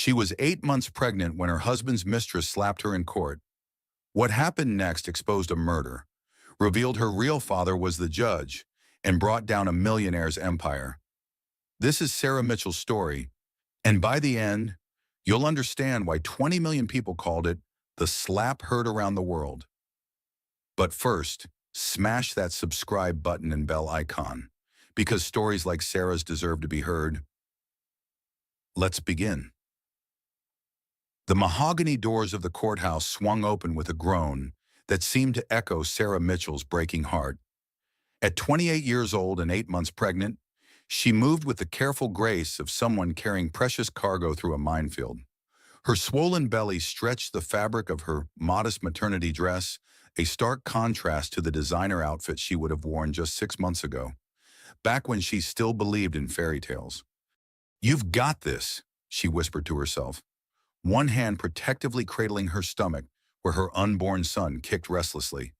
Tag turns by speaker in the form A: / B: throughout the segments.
A: She was 8 months pregnant when her husband's mistress slapped her in court. What happened next exposed a murder, revealed her real father was the judge, and brought down a millionaire's empire. This is Sarah Mitchell's story, and by the end, you'll understand why 20 million people called it the slap heard around the world. But first, smash that subscribe button and bell icon, because stories like Sarah's deserve to be heard. Let's begin. The mahogany doors of the courthouse swung open with a groan that seemed to echo Sarah Mitchell's breaking heart. At 28 years old and 8 months pregnant, she moved with the careful grace of someone carrying precious cargo through a minefield. Her swollen belly stretched the fabric of her modest maternity dress, a stark contrast to the designer outfit she would have worn just 6 months ago, back when she still believed in fairy tales. "You've got this," she whispered to herself, one hand protectively cradling her stomach where her unborn son kicked restlessly.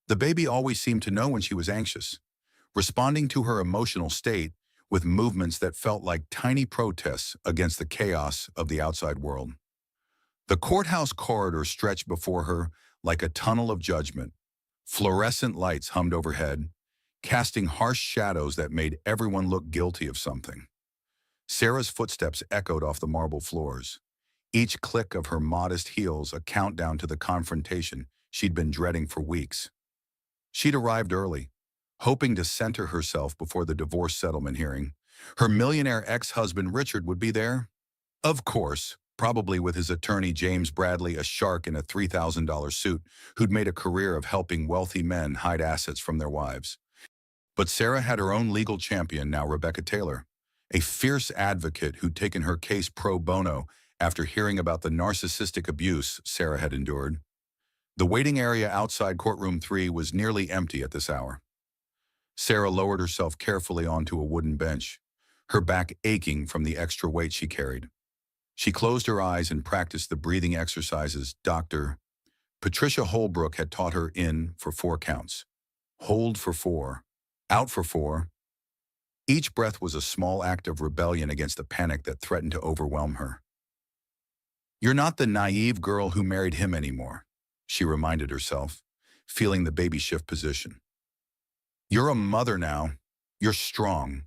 A: The baby always seemed to know when she was anxious, responding to her emotional state with movements that felt like tiny protests against the chaos of the outside world. The courthouse corridor stretched before her like a tunnel of judgment. Fluorescent lights hummed overhead, casting harsh shadows that made everyone look guilty of something. Sarah's footsteps echoed off the marble floors, each click of her modest heels a countdown to the confrontation she'd been dreading for weeks. She'd arrived early, hoping to center herself before the divorce settlement hearing. Her millionaire ex-husband Richard would be there. Of course, probably with his attorney James Bradley, a shark in a $3,000 suit who'd made a career of helping wealthy men hide assets from their wives. But Sarah had her own legal champion now, Rebecca Taylor, a fierce advocate who'd taken her case pro bono after hearing about the narcissistic abuse Sarah had endured. The waiting area outside Courtroom 3 was nearly empty at this hour. Sarah lowered herself carefully onto a wooden bench, her back aching from the extra weight she carried. She closed her eyes and practiced the breathing exercises Dr. Patricia Holbrook had taught her in for 4 counts. Hold for 4, out for 4. Each breath was a small act of rebellion against the panic that threatened to overwhelm her. "You're not the naive girl who married him anymore," she reminded herself, feeling the baby shift position. "You're a mother now. You're strong."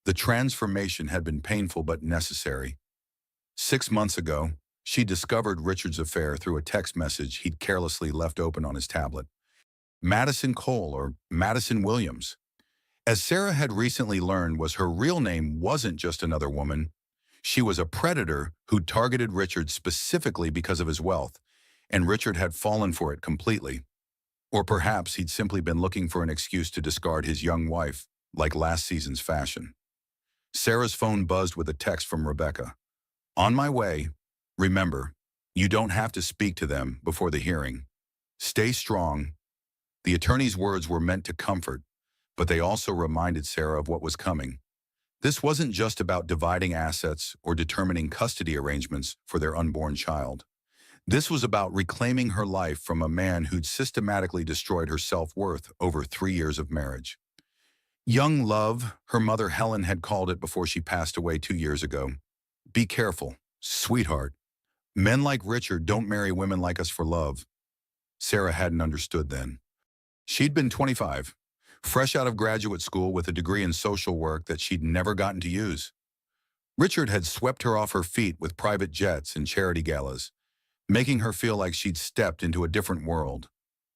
A: The transformation had been painful but necessary. 6 months ago, she discovered Richard's affair through a text message he'd carelessly left open on his tablet. Madison Cole, or Madison Williams, as Sarah had recently learned, was her real name wasn't just another woman. She was a predator who targeted Richard specifically because of his wealth, and Richard had fallen for it completely. Or perhaps he'd simply been looking for an excuse to discard his young wife, like last season's fashion. Sarah's phone buzzed with a text from Rebecca. "On my way. Remember, you don't have to speak to them before the hearing. Stay strong." The attorney's words were meant to comfort, but they also reminded Sarah of what was coming. This wasn't just about dividing assets or determining custody arrangements for their unborn child. This was about reclaiming her life from a man who'd systematically destroyed her self-worth over 3 years of marriage. Young love, her mother Helen had called it before she passed away 2 years ago. Be careful, sweetheart. Men like Richard don't marry women like us for love. Sarah hadn't understood then. She'd been 25, fresh out of graduate school with a degree in social work that she'd never gotten to use. Richard had swept her off her feet with private jets and charity galas, making her feel like she'd stepped into a different world.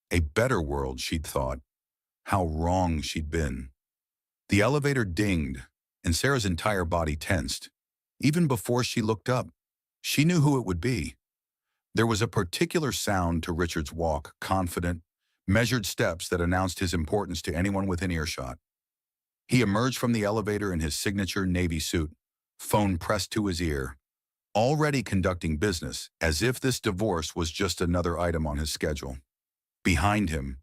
A: A better world, she'd thought. How wrong she'd been. The elevator dinged, and Sarah's entire body tensed. Even before she looked up, she knew who it would be. There was a particular sound to Richard's walk, confident, measured steps that announced his importance to anyone within earshot. He emerged from the elevator in his signature navy suit, phone pressed to his ear, already conducting business as if this divorce was just another item on his schedule. Behind him,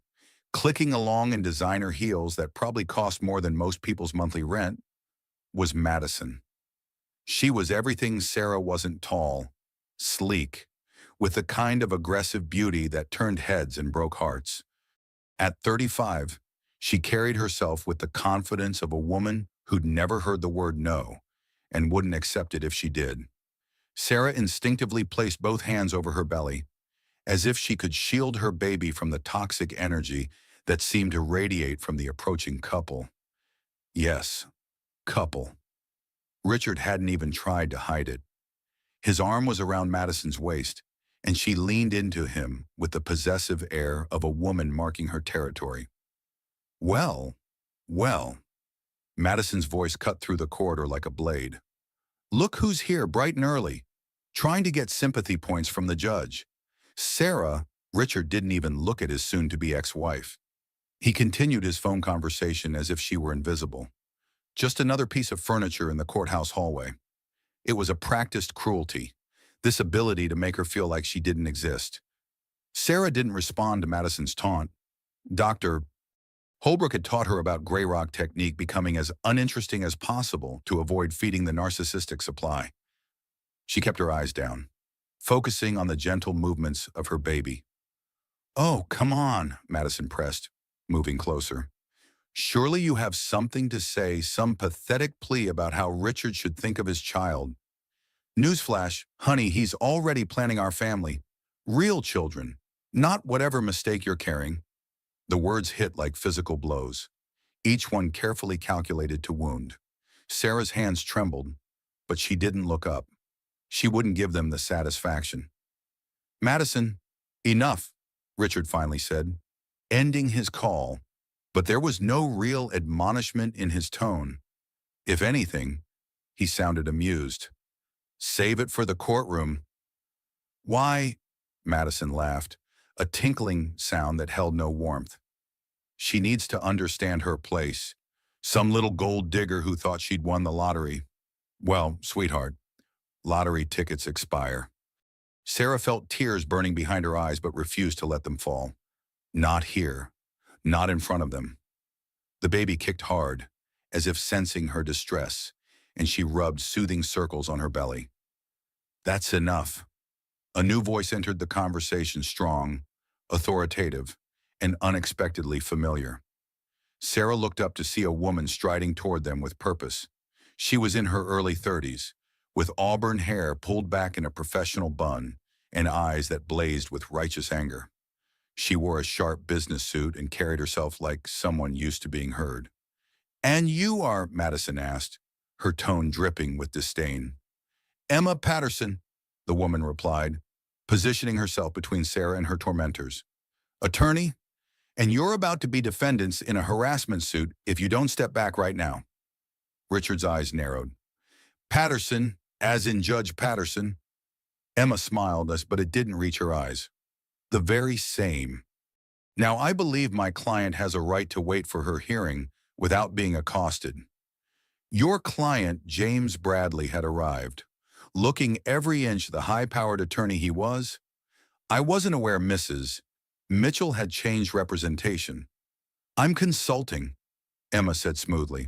A: clicking along in designer heels that probably cost more than most people's monthly rent, was Madison. She was everything Sarah wasn't: tall, sleek, with the kind of aggressive beauty that turned heads and broke hearts. At 35, she carried herself with the confidence of a woman who'd never heard the word no and wouldn't accept it if she did. Sarah instinctively placed both hands over her belly, as if she could shield her baby from the toxic energy that seemed to radiate from the approaching couple. Yes, couple. Richard hadn't even tried to hide it. His arm was around Madison's waist, and she leaned into him with the possessive air of a woman marking her territory. Well, well, Madison's voice cut through the corridor like a blade. Look who's here bright and early, trying to get sympathy points from the judge. Sarah, Richard didn't even look at his soon-to-be ex-wife. He continued his phone conversation as if she were invisible. Just another piece of furniture in the courthouse hallway. It was a practiced cruelty, this ability to make her feel like she didn't exist. Sarah didn't respond to Madison's taunt. Dr. Holbrook had taught her about Grey Rock technique, becoming as uninteresting as possible to avoid feeding the narcissistic supply. She kept her eyes down, focusing on the gentle movements of her baby. Oh, come on, Madison pressed, moving closer. Surely you have something to say, some pathetic plea about how Richard should think of his child. Newsflash, honey, he's already planning our family. Real children, not whatever mistake you're carrying. The words hit like physical blows, each one carefully calculated to wound. Sarah's hands trembled, but she didn't look up. She wouldn't give them the satisfaction. Madison, enough, Richard finally said, ending his call, but there was no real admonishment in his tone. If anything, he sounded amused. Save it for the courtroom. Why? Madison laughed, a tinkling sound that held no warmth. She needs to understand her place. Some little gold digger who thought she'd won the lottery. Well, sweetheart, lottery tickets expire. Sarah felt tears burning behind her eyes but refused to let them fall. Not here. Not in front of them. The baby kicked hard, as if sensing her distress, and she rubbed soothing circles on her belly. That's enough. A new voice entered the conversation, strong, authoritative, and unexpectedly familiar. Sarah looked up to see a woman striding toward them with purpose. She was in her early 30s, with auburn hair pulled back in a professional bun and eyes that blazed with righteous anger. She wore a sharp business suit and carried herself like someone used to being heard. And you are, Madison asked, her tone dripping with disdain. Emma Patterson, the woman replied, positioning herself between Sarah and her tormentors. Attorney, and you're about to be defendants in a harassment suit if you don't step back right now. Richard's eyes narrowed. Patterson, as in Judge Patterson. Emma smiled, but it didn't reach her eyes. The very same. Now, I believe my client has a right to wait for her hearing without being accosted. Your client, James Bradley, had arrived. Looking every inch the high-powered attorney he was, I wasn't aware Mrs. Mitchell had changed representation. I'm consulting, Emma said smoothly.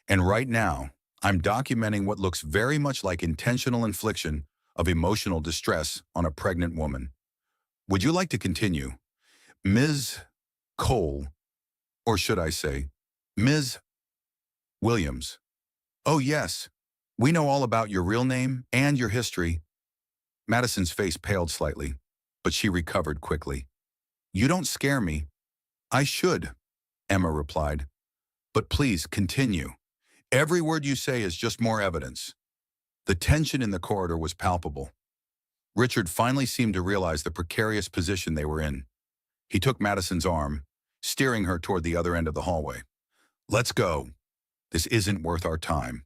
A: And right now, I'm documenting what looks very much like intentional infliction of emotional distress on a pregnant woman. Would you like to continue? Ms. Cole, or should I say, Ms. Williams. Oh yes, we know all about your real name and your history. Madison's face paled slightly, but she recovered quickly. You don't scare me. I should, Emma replied. But please continue. Every word you say is just more evidence. The tension in the corridor was palpable. Richard finally seemed to realize the precarious position they were in. He took Madison's arm, steering her toward the other end of the hallway. Let's go. This isn't worth our time.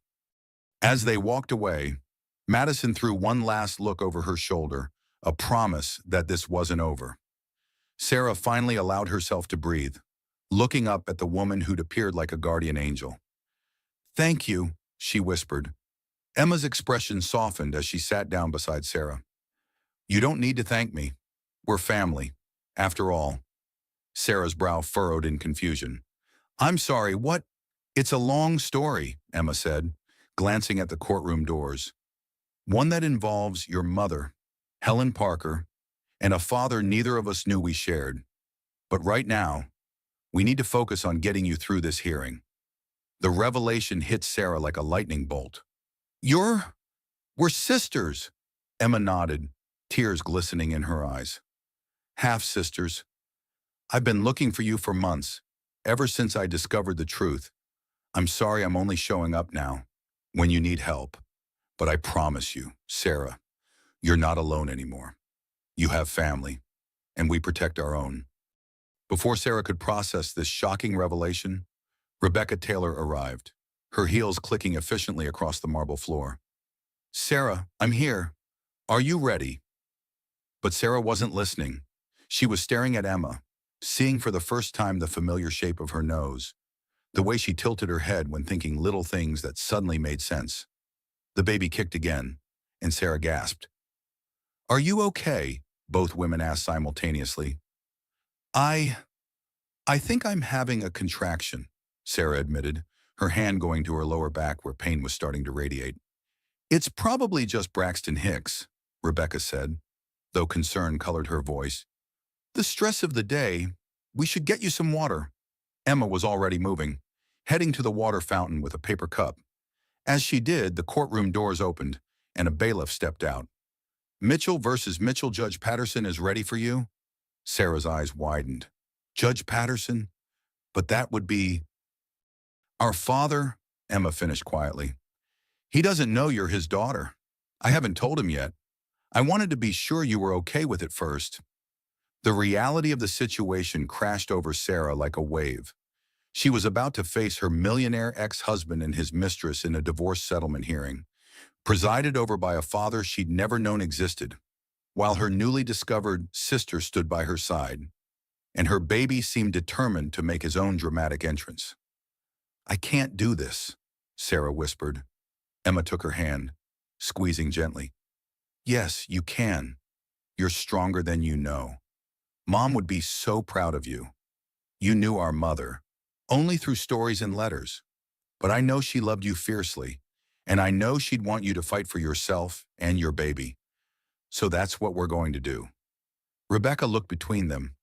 A: As they walked away, Madison threw one last look over her shoulder, a promise that this wasn't over. Sarah finally allowed herself to breathe, looking up at the woman who'd appeared like a guardian angel. Thank you, she whispered. Emma's expression softened as she sat down beside Sarah. You don't need to thank me. We're family, after all. Sarah's brow furrowed in confusion. I'm sorry, what? It's a long story, Emma said, glancing at the courtroom doors. One that involves your mother, Helen Parker, and a father neither of us knew we shared. But right now, we need to focus on getting you through this hearing. The revelation hit Sarah like a lightning bolt. We're sisters. Emma nodded, tears glistening in her eyes. Half-sisters, I've been looking for you for months, ever since I discovered the truth. I'm sorry I'm only showing up now, when you need help. But I promise you, Sarah, you're not alone anymore. You have family, and we protect our own. Before Sarah could process this shocking revelation, Rebecca Taylor arrived, her heels clicking efficiently across the marble floor. Sarah, I'm here. Are you ready? But Sarah wasn't listening. She was staring at Emma, seeing for the first time the familiar shape of her nose, the way she tilted her head when thinking little things that suddenly made sense. The baby kicked again, and Sarah gasped. Are you okay? Both women asked simultaneously. I think I'm having a contraction, Sarah admitted, her hand going to her lower back where pain was starting to radiate. It's probably just Braxton Hicks, Rebecca said, though concern colored her voice. The stress of the day. We should get you some water. Emma was already moving, heading to the water fountain with a paper cup. As she did, the courtroom doors opened, and a bailiff stepped out. Mitchell versus Mitchell, Judge Patterson is ready for you? Sarah's eyes widened. Judge Patterson? But that would be... Our father, Emma finished quietly. He doesn't know you're his daughter. I haven't told him yet. I wanted to be sure you were okay with it first. The reality of the situation crashed over Sarah like a wave. She was about to face her millionaire ex-husband and his mistress in a divorce settlement hearing, presided over by a father she'd never known existed, while her newly discovered sister stood by her side, and her baby seemed determined to make his own dramatic entrance. I can't do this, Sarah whispered. Emma took her hand, squeezing gently. Yes, you can. You're stronger than you know. Mom would be so proud of you. You knew our mother, only through stories and letters. But I know she loved you fiercely, and I know she'd want you to fight for yourself and your baby. So that's what we're going to do. Rebecca looked between them,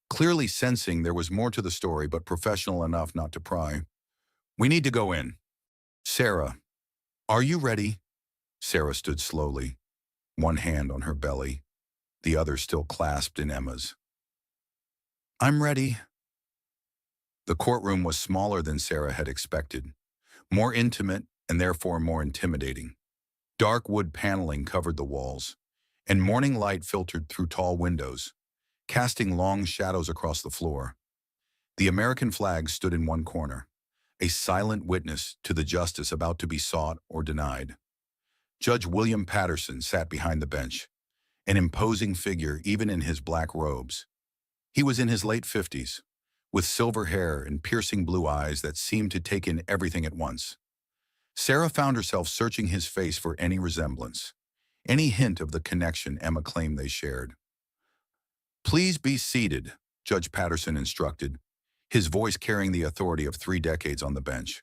A: clearly sensing there was more to the story but professional enough not to pry. We need to go in. Sarah, are you ready? Sarah stood slowly, one hand on her belly, the other still clasped in Emma's. I'm ready. The courtroom was smaller than Sarah had expected, more intimate and therefore more intimidating. Dark wood paneling covered the walls, and morning light filtered through tall windows, casting long shadows across the floor. The American flag stood in one corner, a silent witness to the justice about to be sought or denied. Judge William Patterson sat behind the bench, an imposing figure even in his black robes. He was in his late 50s, with silver hair and piercing blue eyes that seemed to take in everything at once. Sarah found herself searching his face for any resemblance, any hint of the connection Emma claimed they shared. Please be seated, Judge Patterson instructed, his voice carrying the authority of 3 decades on the bench.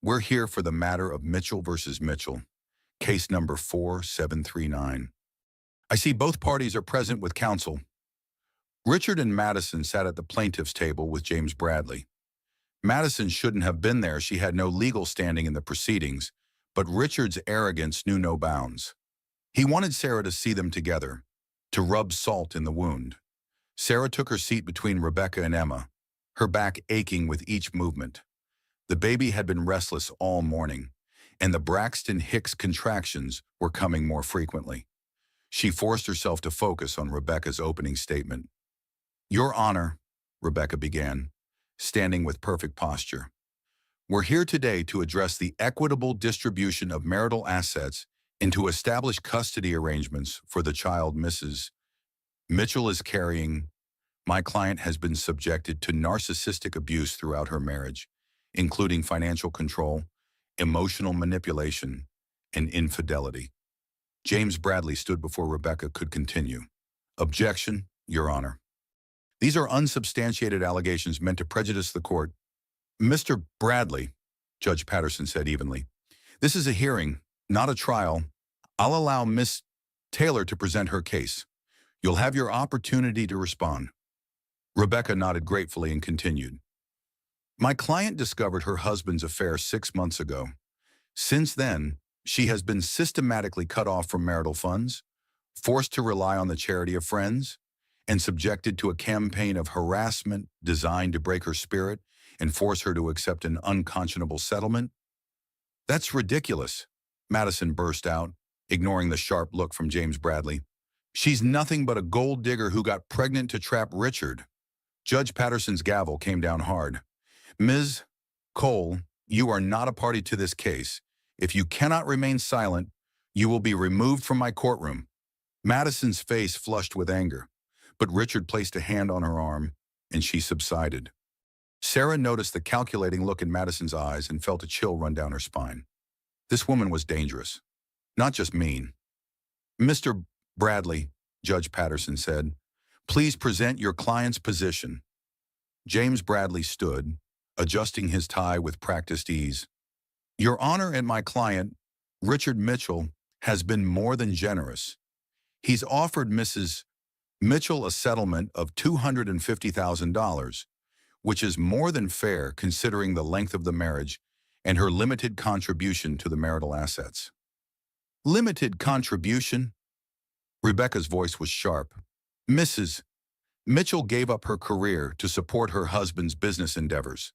A: We're here for the matter of Mitchell versus Mitchell, case number 4739. I see both parties are present with counsel. Richard and Madison sat at the plaintiff's table with James Bradley. Madison shouldn't have been there. She had no legal standing in the proceedings, but Richard's arrogance knew no bounds. He wanted Sarah to see them together, to rub salt in the wound. Sarah took her seat between Rebecca and Emma, her back aching with each movement. The baby had been restless all morning, and the Braxton Hicks contractions were coming more frequently. She forced herself to focus on Rebecca's opening statement. Your Honor, Rebecca began, standing with perfect posture. We're here today to address the equitable distribution of marital assets and to establish custody arrangements for the child Mrs. Mitchell is carrying. My client has been subjected to narcissistic abuse throughout her marriage, including financial control, emotional manipulation, and infidelity. James Bradley stood before Rebecca could continue. Objection, Your Honor. These are unsubstantiated allegations meant to prejudice the court. Mr. Bradley, Judge Patterson said evenly, this is a hearing, not a trial. I'll allow Miss Taylor to present her case. You'll have your opportunity to respond. Rebecca nodded gratefully and continued. My client discovered her husband's affair 6 months ago. Since then, She has been systematically cut off from marital funds, forced to rely on the charity of friends, and subjected to a campaign of harassment designed to break her spirit and force her to accept an unconscionable settlement. That's ridiculous, Madison burst out, ignoring the sharp look from James Bradley. She's nothing but a gold digger who got pregnant to trap Richard. Judge Patterson's gavel came down hard. Ms. Cole, you are not a party to this case. If you cannot remain silent, you will be removed from my courtroom. Madison's face flushed with anger, but Richard placed a hand on her arm, and she subsided. Sarah noticed the calculating look in Madison's eyes and felt a chill run down her spine. This woman was dangerous, not just mean. Mr. Bradley, Judge Patterson said, please present your client's position. James Bradley stood, adjusting his tie with practiced ease. Your Honor, and my client, Richard Mitchell, has been more than generous. He's offered Mrs. Mitchell a settlement of $250,000, which is more than fair considering the length of the marriage and her limited contribution to the marital assets. Limited contribution? Rebecca's voice was sharp. Mrs. Mitchell gave up her career to support her husband's business endeavors.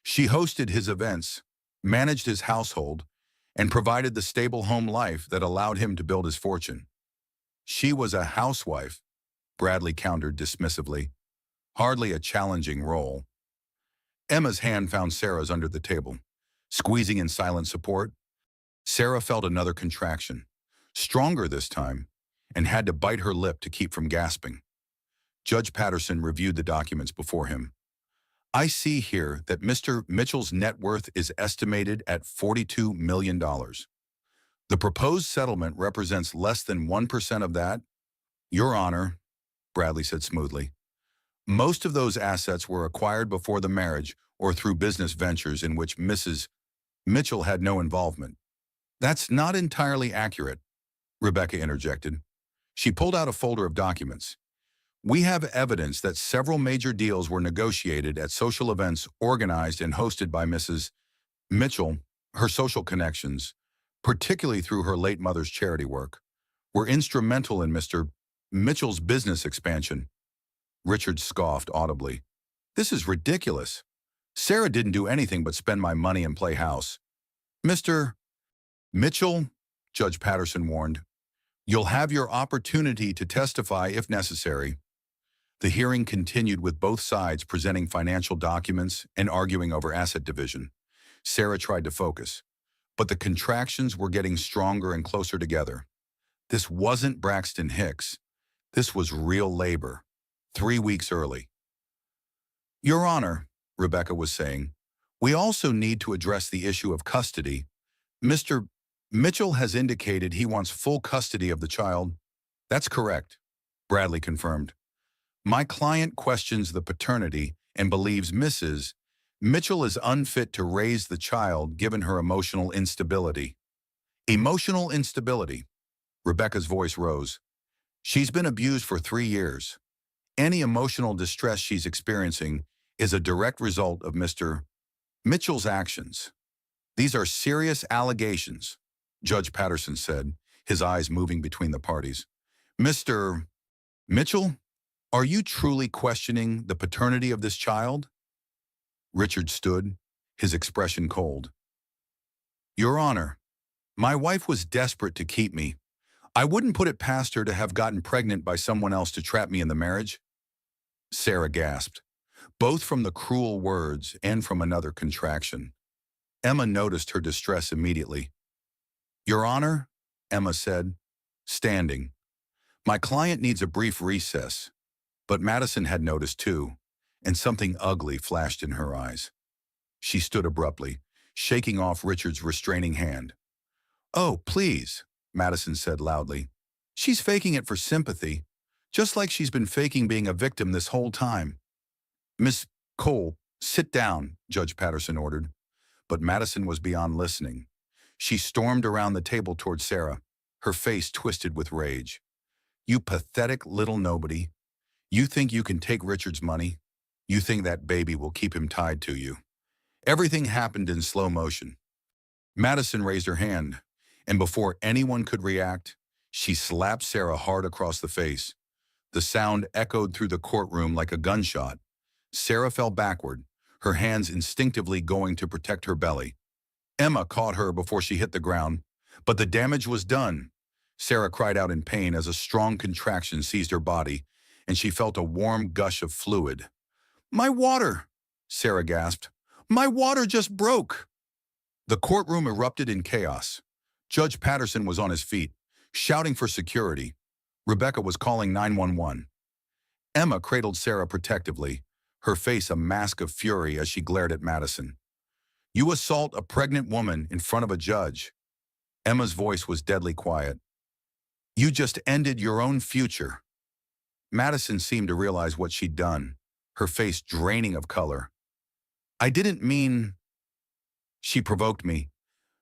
A: She hosted his events, managed his household, and provided the stable home life that allowed him to build his fortune. She was a housewife, Bradley countered dismissively. Hardly a challenging role. Emma's hand found Sarah's under the table, squeezing in silent support. Sarah felt another contraction, stronger this time, and had to bite her lip to keep from gasping. Judge Patterson reviewed the documents before him. I see here that Mr. Mitchell's net worth is estimated at $42 million. The proposed settlement represents less than 1% of that. Your Honor, Bradley said smoothly. Most of those assets were acquired before the marriage or through business ventures in which Mrs. Mitchell had no involvement. That's not entirely accurate, Rebecca interjected. She pulled out a folder of documents. We have evidence that several major deals were negotiated at social events organized and hosted by Mrs. Mitchell. Her social connections, particularly through her late mother's charity work, were instrumental in Mr. Mitchell's business expansion. Richard scoffed audibly. This is ridiculous. Sarah didn't do anything but spend my money and play house. Mr. Mitchell, Judge Patterson warned, you'll have your opportunity to testify if necessary. The hearing continued with both sides presenting financial documents and arguing over asset division. Sarah tried to focus, but the contractions were getting stronger and closer together. This wasn't Braxton Hicks. This was real labor, 3 weeks early. Your Honor, Rebecca was saying, we also need to address the issue of custody. Mr. Mitchell has indicated he wants full custody of the child. That's correct, Bradley confirmed. My client questions the paternity and believes Mrs. Mitchell is unfit to raise the child given her emotional instability. Emotional instability. Rebecca's voice rose. She's been abused for 3 years. Any emotional distress she's experiencing is a direct result of Mr. Mitchell's actions. These are serious allegations, Judge Patterson said, his eyes moving between the parties. Mr. Mitchell, are you truly questioning the paternity of this child? Richard stood, his expression cold. Your Honor, my wife was desperate to keep me. I wouldn't put it past her to have gotten pregnant by someone else to trap me in the marriage. Sarah gasped, both from the cruel words and from another contraction. Emma noticed her distress immediately. Your Honor, Emma said, standing. My client needs a brief recess. But Madison had noticed too, and something ugly flashed in her eyes. She stood abruptly, shaking off Richard's restraining hand. Oh, please, Madison said loudly. She's faking it for sympathy, just like she's been faking being a victim this whole time. Miss Cole, sit down, Judge Patterson ordered. But Madison was beyond listening. She stormed around the table toward Sarah, her face twisted with rage. You pathetic little nobody. You think you can take Richard's money? You think that baby will keep him tied to you? Everything happened in slow motion. Madison raised her hand. and before anyone could react, she slapped Sarah hard across the face. The sound echoed through the courtroom like a gunshot. Sarah fell backward, her hands instinctively going to protect her belly. Emma caught her before she hit the ground, but the damage was done. Sarah cried out in pain as a strong contraction seized her body, and she felt a warm gush of fluid. "My water!" Sarah gasped. "My water just broke!" The courtroom erupted in chaos. Judge Patterson was on his feet, shouting for security. Rebecca was calling 911. Emma cradled Sarah protectively, her face a mask of fury as she glared at Madison. "You assault a pregnant woman in front of a judge." Emma's voice was deadly quiet. "You just ended your own future." Madison seemed to realize what she'd done, her face draining of color. "I didn't mean—" She provoked me.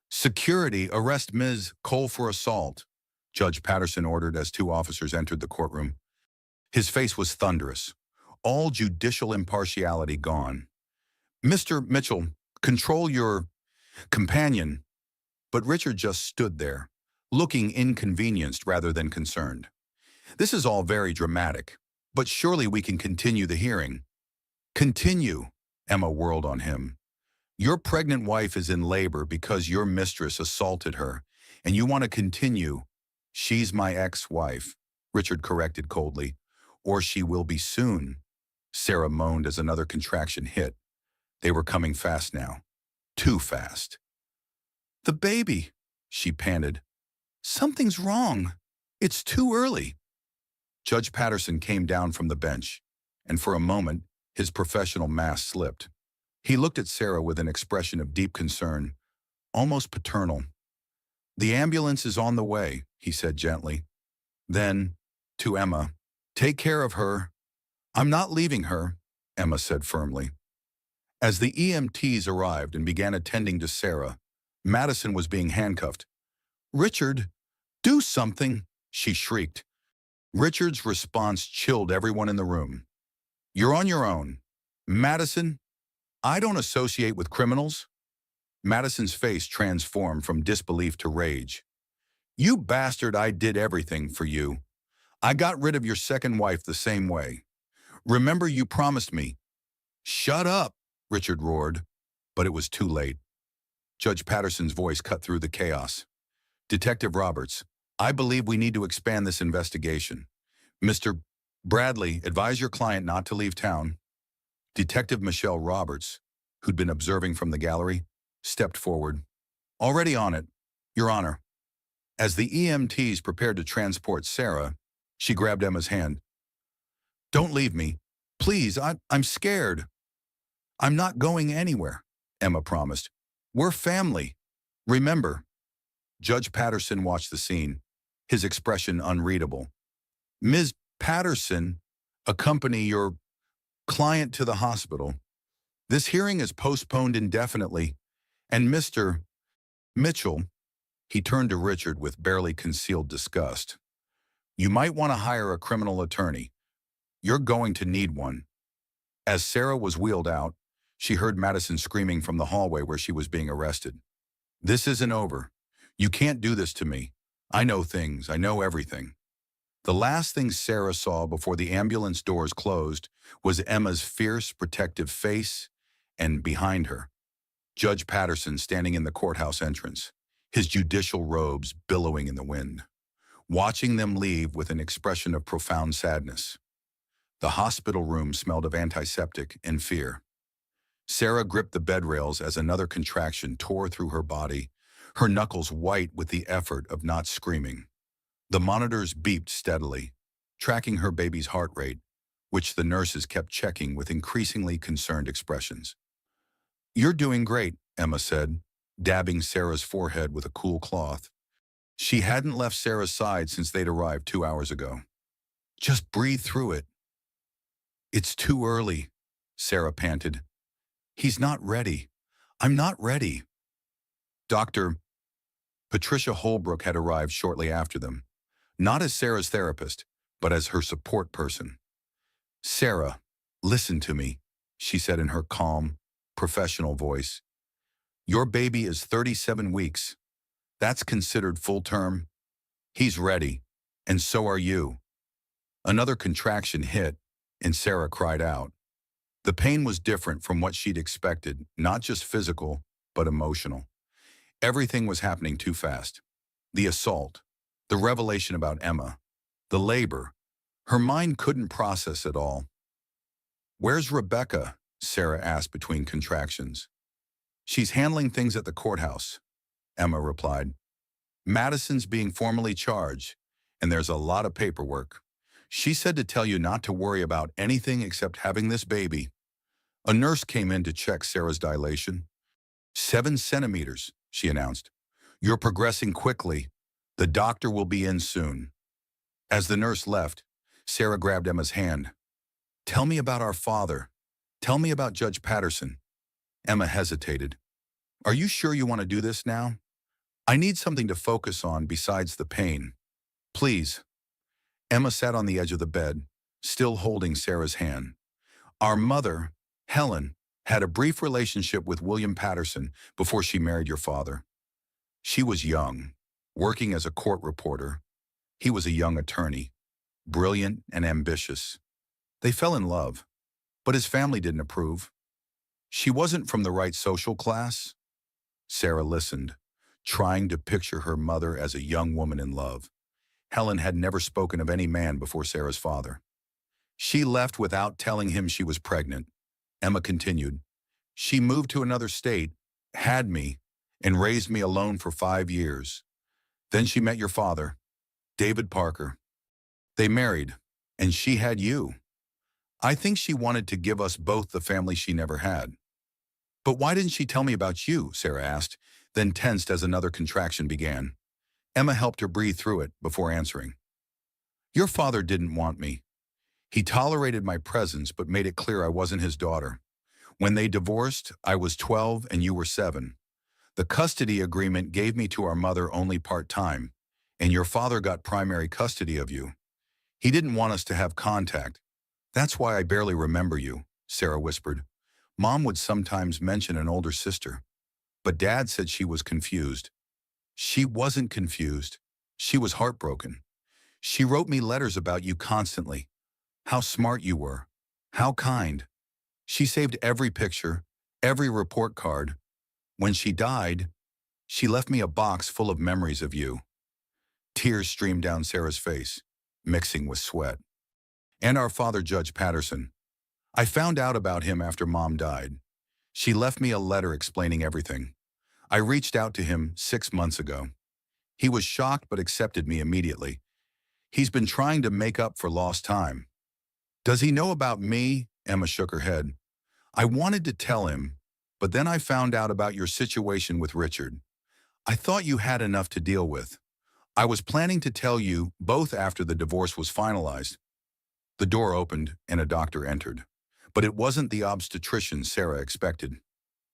A: "Security, arrest Ms. Cole for assault," Judge Patterson ordered as two officers entered the courtroom. His face was thunderous, all judicial impartiality gone. "Mr. Mitchell, control your companion." But Richard just stood there, looking inconvenienced rather than concerned. "This is all very dramatic, but surely we can continue the hearing." "Continue," Emma whirled on him. "Your pregnant wife is in labor because your mistress assaulted her, and you want to continue." "She's my ex-wife," Richard corrected coldly. "Or she will be soon." Sarah moaned as another contraction hit. They were coming fast now. Too fast. "The baby," she panted. "Something's wrong. It's too early." Judge Patterson came down from the bench, and for a moment, his professional mask slipped. He looked at Sarah with an expression of deep concern, almost paternal. "The ambulance is on the way," he said gently. Then, to Emma, "Take care of her." "I'm not leaving her," Emma said firmly. As the EMTs arrived and began attending to Sarah, Madison was being handcuffed. "Richard, do something," she shrieked. Richard's response chilled everyone in the room. "You're on your own. Madison, I don't associate with criminals." Madison's face transformed from disbelief to rage. "You bastard, I did everything for you. I got rid of your second wife the same way. Remember, you promised me." "Shut up," Richard roared, but it was too late. Judge Patterson's voice cut through the chaos. "Detective Roberts, I believe we need to expand this investigation. Mr. Bradley, advise your client not to leave town." Detective Michelle Roberts, who'd been observing from the gallery, stepped forward. "Already on it, Your Honor." As the EMTs prepared to transport Sarah, she grabbed Emma's hand. "Don't leave me. Please, I'm scared." "I'm not going anywhere," Emma promised. "We're family. Remember." Judge Patterson watched the scene, his expression unreadable. "Ms. Patterson, accompany your client to the hospital. This hearing is postponed indefinitely, and Mr. Mitchell," he turned to Richard with barely concealed disgust, "you might want to hire a criminal attorney. You're going to need one." As Sarah was wheeled out, she heard Madison screaming from the hallway where she was being arrested. "This isn't over. You can't do this to me. I know things. I know everything." The last thing Sarah saw before the ambulance doors closed was Emma's fierce, protective face, and behind her, Judge Patterson standing in the courthouse entrance, his judicial robes billowing in the wind, watching them leave with an expression of profound sadness. The hospital room smelled of antiseptic and fear. Sarah gripped the bed rails as another contraction tore through her body, her knuckles white with the effort of not screaming. The monitors beeped steadily, tracking her baby's heart rate, which the nurses kept checking with increasingly concerned expressions. "You're doing great," Emma said, dabbing Sarah's forehead with a cool cloth. She hadn't left Sarah's side since they'd arrived 2 hours ago. "Just breathe through it." "It's too early," Sarah panted. "He's not ready. I'm not ready." Dr. Patricia Holbrook had arrived shortly after them, not as Sarah's therapist, but as her support person. "Sarah, listen to me," she said in her calm, professional voice. "Your baby is 37 weeks. That's considered full term? He's ready, and so are you. Another contraction hit, and Sarah cried out. The pain was different from what she'd expected, not just physical, but emotional. Everything was happening too fast. The assault, the revelation about Emma, the labor. Her mind couldn't process it all. "Where's Rebecca?" Sarah asked between contractions. "She's handling things at the courthouse," Emma replied. "Madison's being formally charged, and there's a lot of paperwork. She said to tell you not to worry about anything except having this baby." A nurse came in to check Sarah's dilation. 7 centimeters, she announced. "You're progressing quickly. The doctor will be in soon." As the nurse left, Sarah grabbed Emma's hand. "Tell me about our father. Tell me about Judge Patterson." Emma hesitated. "Are you sure you want to do this now? I need something to focus on besides the pain. Please." Emma sat on the edge of the bed, still holding Sarah's hand. "Our mother, Helen, had a brief relationship with William Patterson before she married your father. She was young, working as a court reporter. He was a young attorney, brilliant and ambitious. They fell in love, but his family didn't approve. She wasn't from the right social class." Sarah listened, trying to picture her mother as a young woman in love. Helen had never spoken of any man before Sarah's father. "She left without telling him she was pregnant," Emma continued. "She moved to another state, had me, and raised me alone for 5 years. Then she met your father, David Parker. They married, and she had you. I think she wanted to give us both the family she never had." "But why didn't she tell me about you?" Sarah asked, then tensed as another contraction began. Emma helped her breathe through it before answering. "Your father didn't want me. He tolerated my presence but made it clear I wasn't his daughter. When they divorced, I was 12 and you were 7. The custody agreement gave me to our mother only part-time, and your father got primary custody of you. He didn't want us to have contact. That's why I barely remember you," Sarah whispered. "Mom would sometimes mention an older sister, but Dad said she was confused." "She wasn't confused. She was heartbroken. She wrote me letters about you constantly. How smart you were. How kind. She saved every picture, every report card. When she died, she left me a box full of memories of you." Tears streamed down Sarah's face, mixing with sweat. "And our father, Judge Patterson. I found out about him after Mom died. She left me a letter explaining everything. I reached out to him 6 months ago. He was shocked but accepted me immediately. He's been trying to make up for lost time." "Does he know about me?" Emma shook her head. "I wanted to tell him, but then I found out about your situation with Richard. I thought you had enough to deal with. I was planning to tell you both after the divorce was finalized." The door opened and a doctor entered. But it wasn't the obstetrician Sarah expected.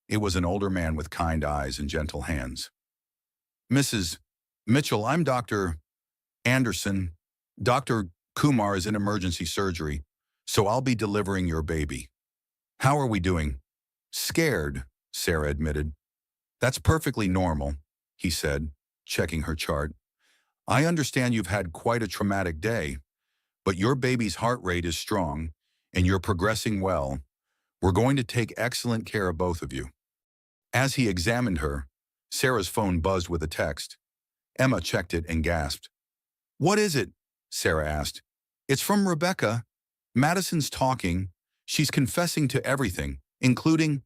A: It was an older man with kind eyes and gentle hands. "Mrs. Mitchell, I'm Dr. Anderson. Dr. Kumar is in emergency surgery, so I'll be delivering your baby." "How are we doing?" "Scared," Sarah admitted. "That's perfectly normal," he said, checking her chart. "I understand you've had quite a traumatic day, but your baby's heart rate is strong, and you're progressing well. We're going to take excellent care of both of you." As he examined her, Sarah's phone buzzed with a text. Emma checked it and gasped. "What is it?" Sarah asked. "It's from Rebecca. Madison's talking. She's confessing to everything, including—"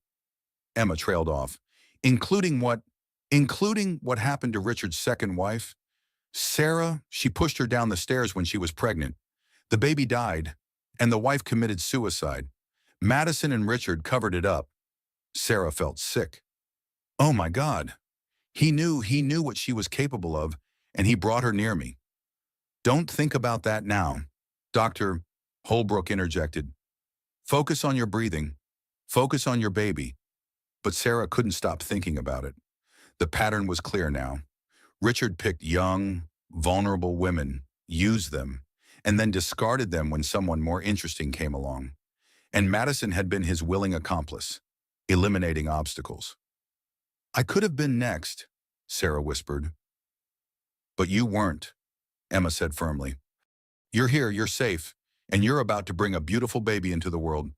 A: Emma trailed off. "Including what? Including what happened to Richard's second wife? Sarah, she pushed her down the stairs when she was pregnant. The baby died, and the wife committed suicide. Madison and Richard covered it up." Sarah felt sick. "Oh my God. He knew what she was capable of, and he brought her near me." "Don't think about that now," Dr. Holbrook interjected. "Focus on your breathing. Focus on your baby." But Sarah couldn't stop thinking about it. The pattern was clear now. Richard picked young, vulnerable women, used them, and then discarded them when someone more interesting came along. And Madison had been his willing accomplice, eliminating obstacles. "I could have been next," Sarah whispered. But you weren't, Emma said firmly. You're here, you're safe, and you're about to bring a beautiful baby into the world.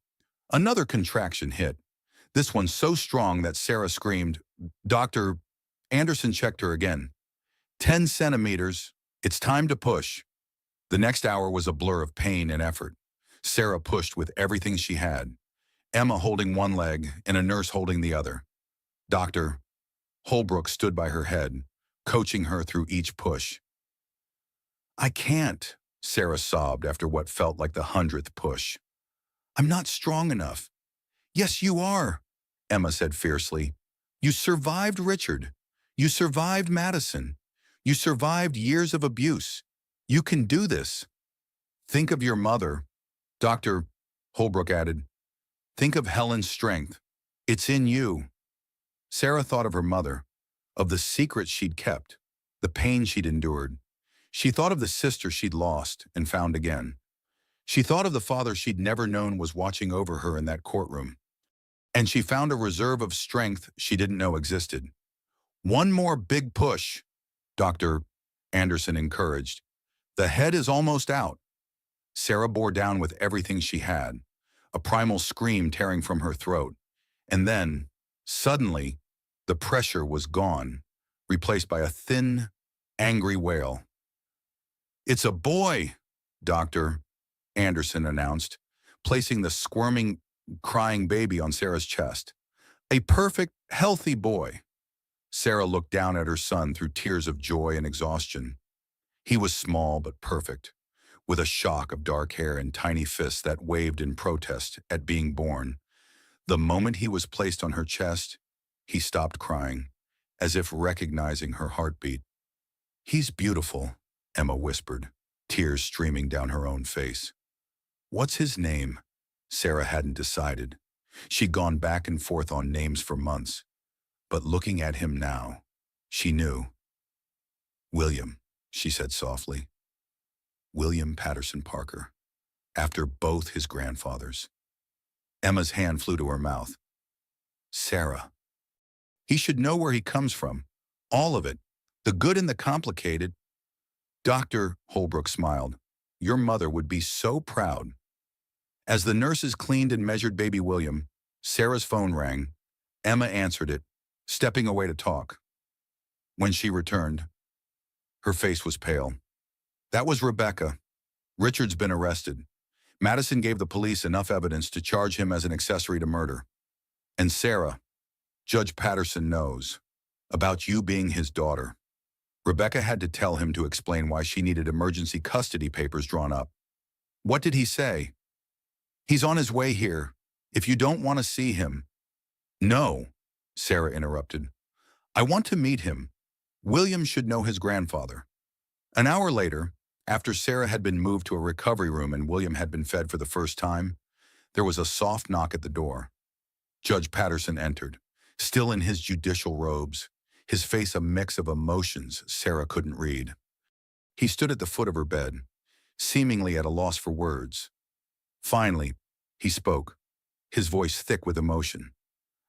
A: Another contraction hit, this one so strong that Sarah screamed. Dr. Anderson checked her again. 10 centimeters. It's time to push. The next hour was a blur of pain and effort. Sarah pushed with everything she had, Emma holding one leg and a nurse holding the other. Dr. Holbrook stood by her head, coaching her through each push. I can't, Sarah sobbed after what felt like the 100th push. I'm not strong enough. Yes, you are, Emma said fiercely. You survived Richard. You survived Madison. You survived years of abuse. You can do this. Think of your mother, Dr. Holbrook added. Think of Helen's strength. It's in you. Sarah thought of her mother, of the secrets she'd kept, the pain she'd endured. She thought of the sister she'd lost and found again. She thought of the father she'd never known was watching over her in that courtroom. And she found a reserve of strength she didn't know existed. One more big push, Dr. Anderson encouraged. The head is almost out. Sarah bore down with everything she had, a primal scream tearing from her throat. And then, suddenly, the pressure was gone, replaced by a thin, angry wail. It's a boy, Dr. Anderson announced, placing the squirming, crying baby on Sarah's chest. A perfect, healthy boy. Sarah looked down at her son through tears of joy and exhaustion. He was small but perfect, with a shock of dark hair and tiny fists that waved in protest at being born. The moment he was placed on her chest, he stopped crying, as if recognizing her heartbeat. He's beautiful, Emma whispered, tears streaming down her own face. What's his name? Sarah hadn't decided. She'd gone back and forth on names for months. But looking at him now, she knew. William, she said softly. William Patterson Parker, after both his grandfathers. Emma's hand flew to her mouth. Sarah. He should know where he comes from. All of it. The good and the complicated. Dr. Holbrook smiled. Your mother would be so proud. As the nurses cleaned and measured baby William, Sarah's phone rang. Emma answered it, stepping away to talk. When she returned, her face was pale. That was Rebecca. Richard's been arrested. Madison gave the police enough evidence to charge him as an accessory to murder. And Sarah, Judge Patterson knows about you being his daughter. Rebecca had to tell him to explain why she needed emergency custody papers drawn up. What did he say? He's on his way here, if you don't want to see him. No, Sarah interrupted. I want to meet him. William should know his grandfather. An hour later, after Sarah had been moved to a recovery room and William had been fed for the first time, there was a soft knock at the door. Judge Patterson entered, still in his judicial robes, his face a mix of emotions Sarah couldn't read. He stood at the foot of her bed, seemingly at a loss for words. Finally, he spoke, his voice thick with emotion.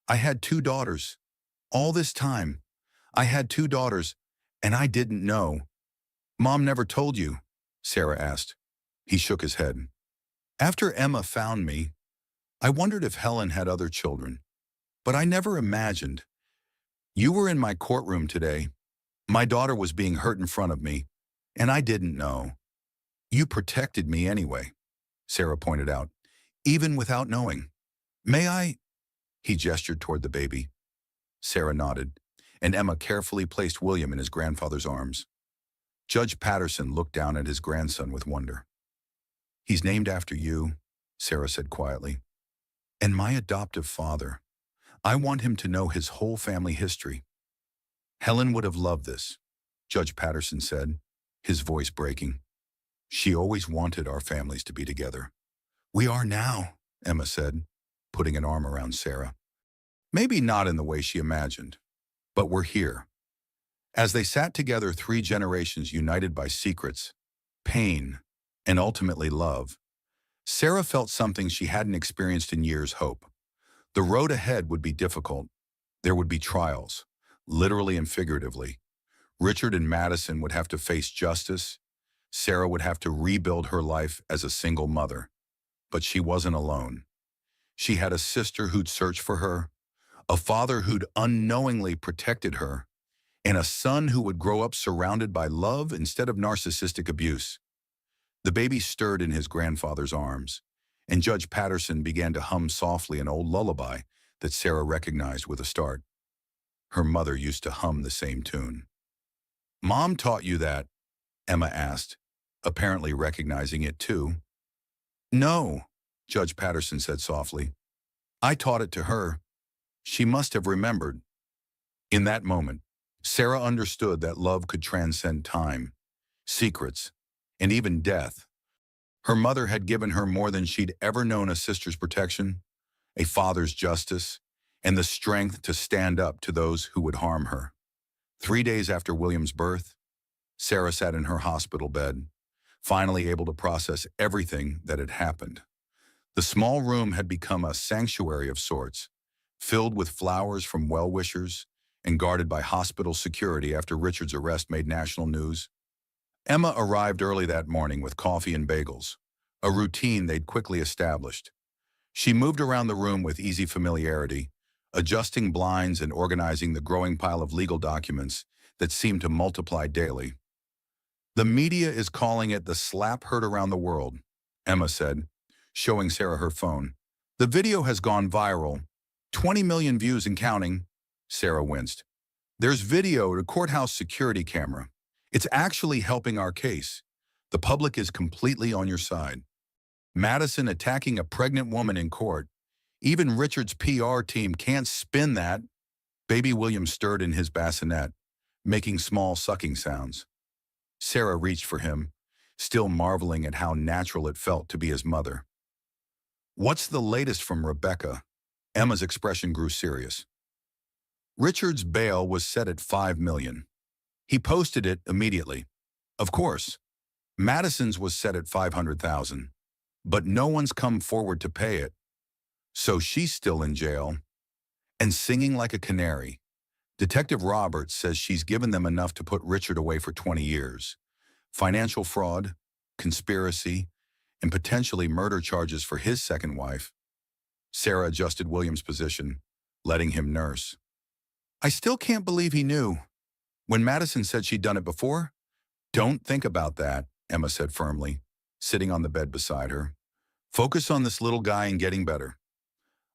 A: I had 2 daughters. All this time, I had 2 daughters, and I didn't know. Mom never told you, Sarah asked. He shook his head. After Emma found me, I wondered if Helen had other children, but I never imagined. You were in my courtroom today. My daughter was being hurt in front of me, and I didn't know. You protected me anyway, Sarah pointed out, even without knowing. May I? He gestured toward the baby. Sarah nodded, and Emma carefully placed William in his grandfather's arms. Judge Patterson looked down at his grandson with wonder. He's named after you, Sarah said quietly. And my adoptive father. I want him to know his whole family history. Helen would have loved this, Judge Patterson said, his voice breaking. She always wanted our families to be together. We are now, Emma said, putting an arm around Sarah. Maybe not in the way she imagined, but we're here. As they sat together, 3 generations united by secrets, pain, and ultimately love, Sarah felt something she hadn't experienced in years: hope. The road ahead would be difficult. There would be trials, literally and figuratively. Richard and Madison would have to face justice. Sarah would have to rebuild her life as a single mother. But she wasn't alone. She had a sister who'd searched for her, a father who'd unknowingly protected her, and a son who would grow up surrounded by love instead of narcissistic abuse. The baby stirred in his grandfather's arms, and Judge Patterson began to hum softly an old lullaby that Sarah recognized with a start. Her mother used to hum the same tune. "Mom taught you that?" Emma asked, apparently recognizing it too. "No," Judge Patterson said softly. "I taught it to her. She must have remembered." In that moment, Sarah understood that love could transcend time, secrets, and even death. Her mother had given her more than she'd ever known: a sister's protection, a father's justice, and the strength to stand up to those who would harm her. 3 days after William's birth, Sarah sat in her hospital bed, finally able to process everything that had happened. The small room had become a sanctuary of sorts, filled with flowers from well-wishers and guarded by hospital security after Richard's arrest made national news. Emma arrived early that morning with coffee and bagels, a routine they'd quickly established. She moved around the room with easy familiarity, adjusting blinds and organizing the growing pile of legal documents that seemed to multiply daily. "The media is calling it the slap heard around the world," Emma said, showing Sarah her phone. "The video has gone viral. 20 million views and counting." Sarah winced. "There's video to courthouse security camera. It's actually helping our case. The public is completely on your side. Madison attacking a pregnant woman in court. Even Richard's PR team can't spin that." Baby William stirred in his bassinet, making small sucking sounds. Sarah reached for him, still marveling at how natural it felt to be his mother. "What's the latest from Rebecca?" Emma's expression grew serious. "Richard's bail was set at $5 million. He posted it immediately. Of course, Madison's was set at $500,000, but no one's come forward to pay it. So she's still in jail and singing like a canary. Detective Roberts says she's given them enough to put Richard away for 20 years. Financial fraud, conspiracy, and potentially murder charges for his second wife." Sarah adjusted William's position, letting him nurse. "I still can't believe he knew. When Madison said she'd done it before?" "Don't think about that," Emma said firmly, sitting on the bed beside her. "Focus on this little guy and getting better."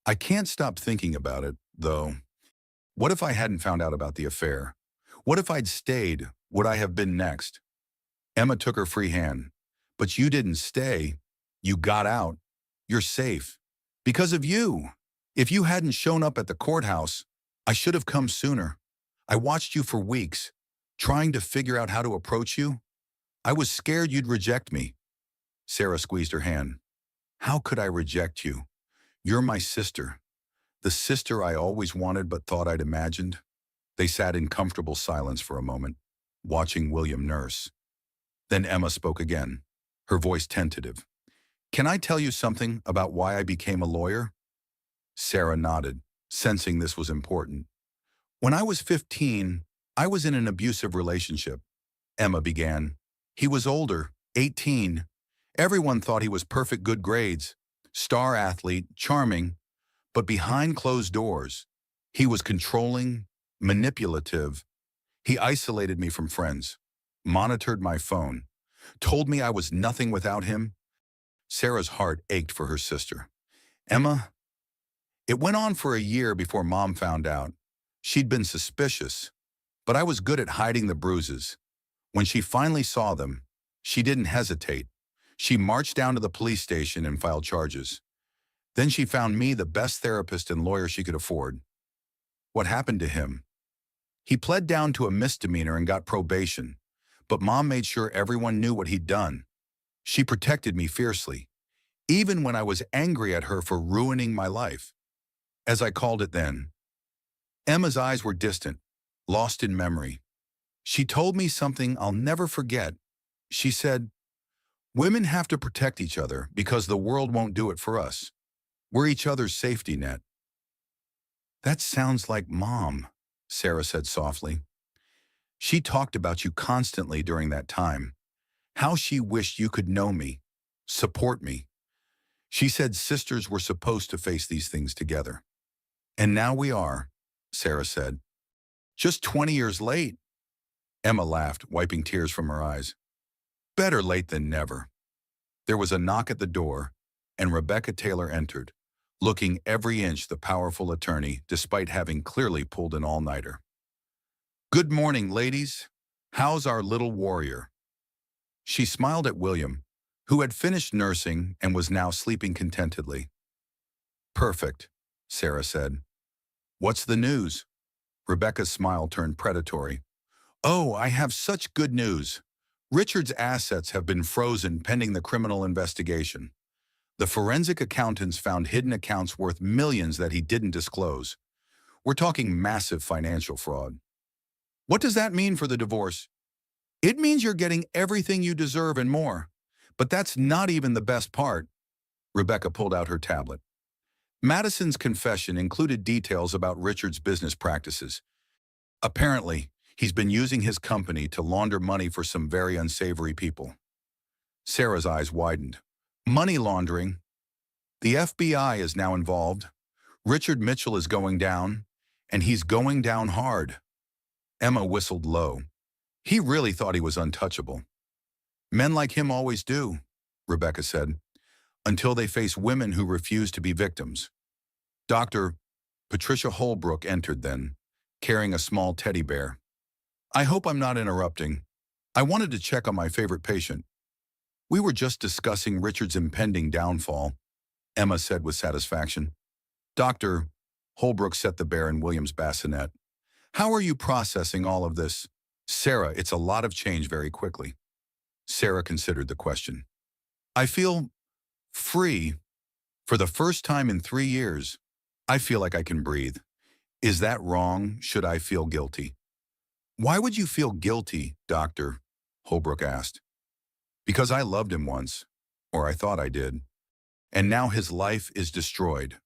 A: "I can't stop thinking about it, though. What if I hadn't found out about the affair? What if I'd stayed? Would I have been next?" Emma took her free hand. "But you didn't stay. You got out. You're safe. Because of you. If you hadn't shown up at the courthouse, I should have come sooner. I watched you for weeks, trying to figure out how to approach you. I was scared you'd reject me." Sarah squeezed her hand. "How could I reject you? You're my sister. The sister I always wanted but thought I'd imagined." They sat in comfortable silence for a moment, watching William nurse. Then Emma spoke again, her voice tentative. "Can I tell you something about why I became a lawyer?" Sarah nodded, sensing this was important. "When I was 15, I was in an abusive relationship," Emma began. "He was older, 18. Everyone thought he was perfect, good grades, star athlete, charming. But behind closed doors, he was controlling, manipulative. He isolated me from friends, monitored my phone, told me I was nothing without him." Sarah's heart ached for her sister. "Emma, it went on for a year before Mom found out. She'd been suspicious, but I was good at hiding the bruises. When she finally saw them, she didn't hesitate. She marched down to the police station and filed charges. Then she found me the best therapist and lawyer she could afford." "What happened to him?" "He pled down to a misdemeanor and got probation, but Mom made sure everyone knew what he'd done. She protected me fiercely, even when I was angry at her for ruining my life, as I called it then." Emma's eyes were distant, lost in memory. "She told me something I'll never forget. She said, 'Women have to protect each other because the world won't do it for us. We're each other's safety net.'" "That sounds like Mom," Sarah said softly. She talked about you constantly during that time. How she wished you could know me, support me. She said sisters were supposed to face these things together. And now we are, Sarah said. Just 20 years late. Emma laughed, wiping tears from her eyes. Better late than never. There was a knock at the door, and Rebecca Taylor entered, looking every inch the powerful attorney despite having clearly pulled an all-nighter. Good morning, ladies. How's our little warrior? She smiled at William, who had finished nursing and was now sleeping contentedly. Perfect, Sarah said. What's the news? Rebecca's smile turned predatory. Oh, I have such good news. Richard's assets have been frozen pending the criminal investigation. The forensic accountants found hidden accounts worth millions that he didn't disclose. We're talking massive financial fraud. What does that mean for the divorce? It means you're getting everything you deserve and more. But that's not even the best part. Rebecca pulled out her tablet. Madison's confession included details about Richard's business practices. Apparently, he's been using his company to launder money for some very unsavory people. Sarah's eyes widened. Money laundering? The FBI is now involved. Richard Mitchell is going down, and he's going down hard. Emma whistled low. He really thought he was untouchable. Men like him always do, Rebecca said, until they face women who refuse to be victims. Dr. Patricia Holbrook entered then, carrying a small teddy bear. I hope I'm not interrupting. I wanted to check on my favorite patient. We were just discussing Richard's impending downfall, Emma said with satisfaction. Dr. Holbrook set the bear in William's bassinet. How are you processing all of this? Sarah, it's a lot of change very quickly. Sarah considered the question. I feel free. For the first time in 3 years, I feel like I can breathe. Is that wrong? Should I feel guilty? Why would you feel guilty, Doctor? Holbrook asked. Because I loved him once, or I thought I did, and now his life is destroyed.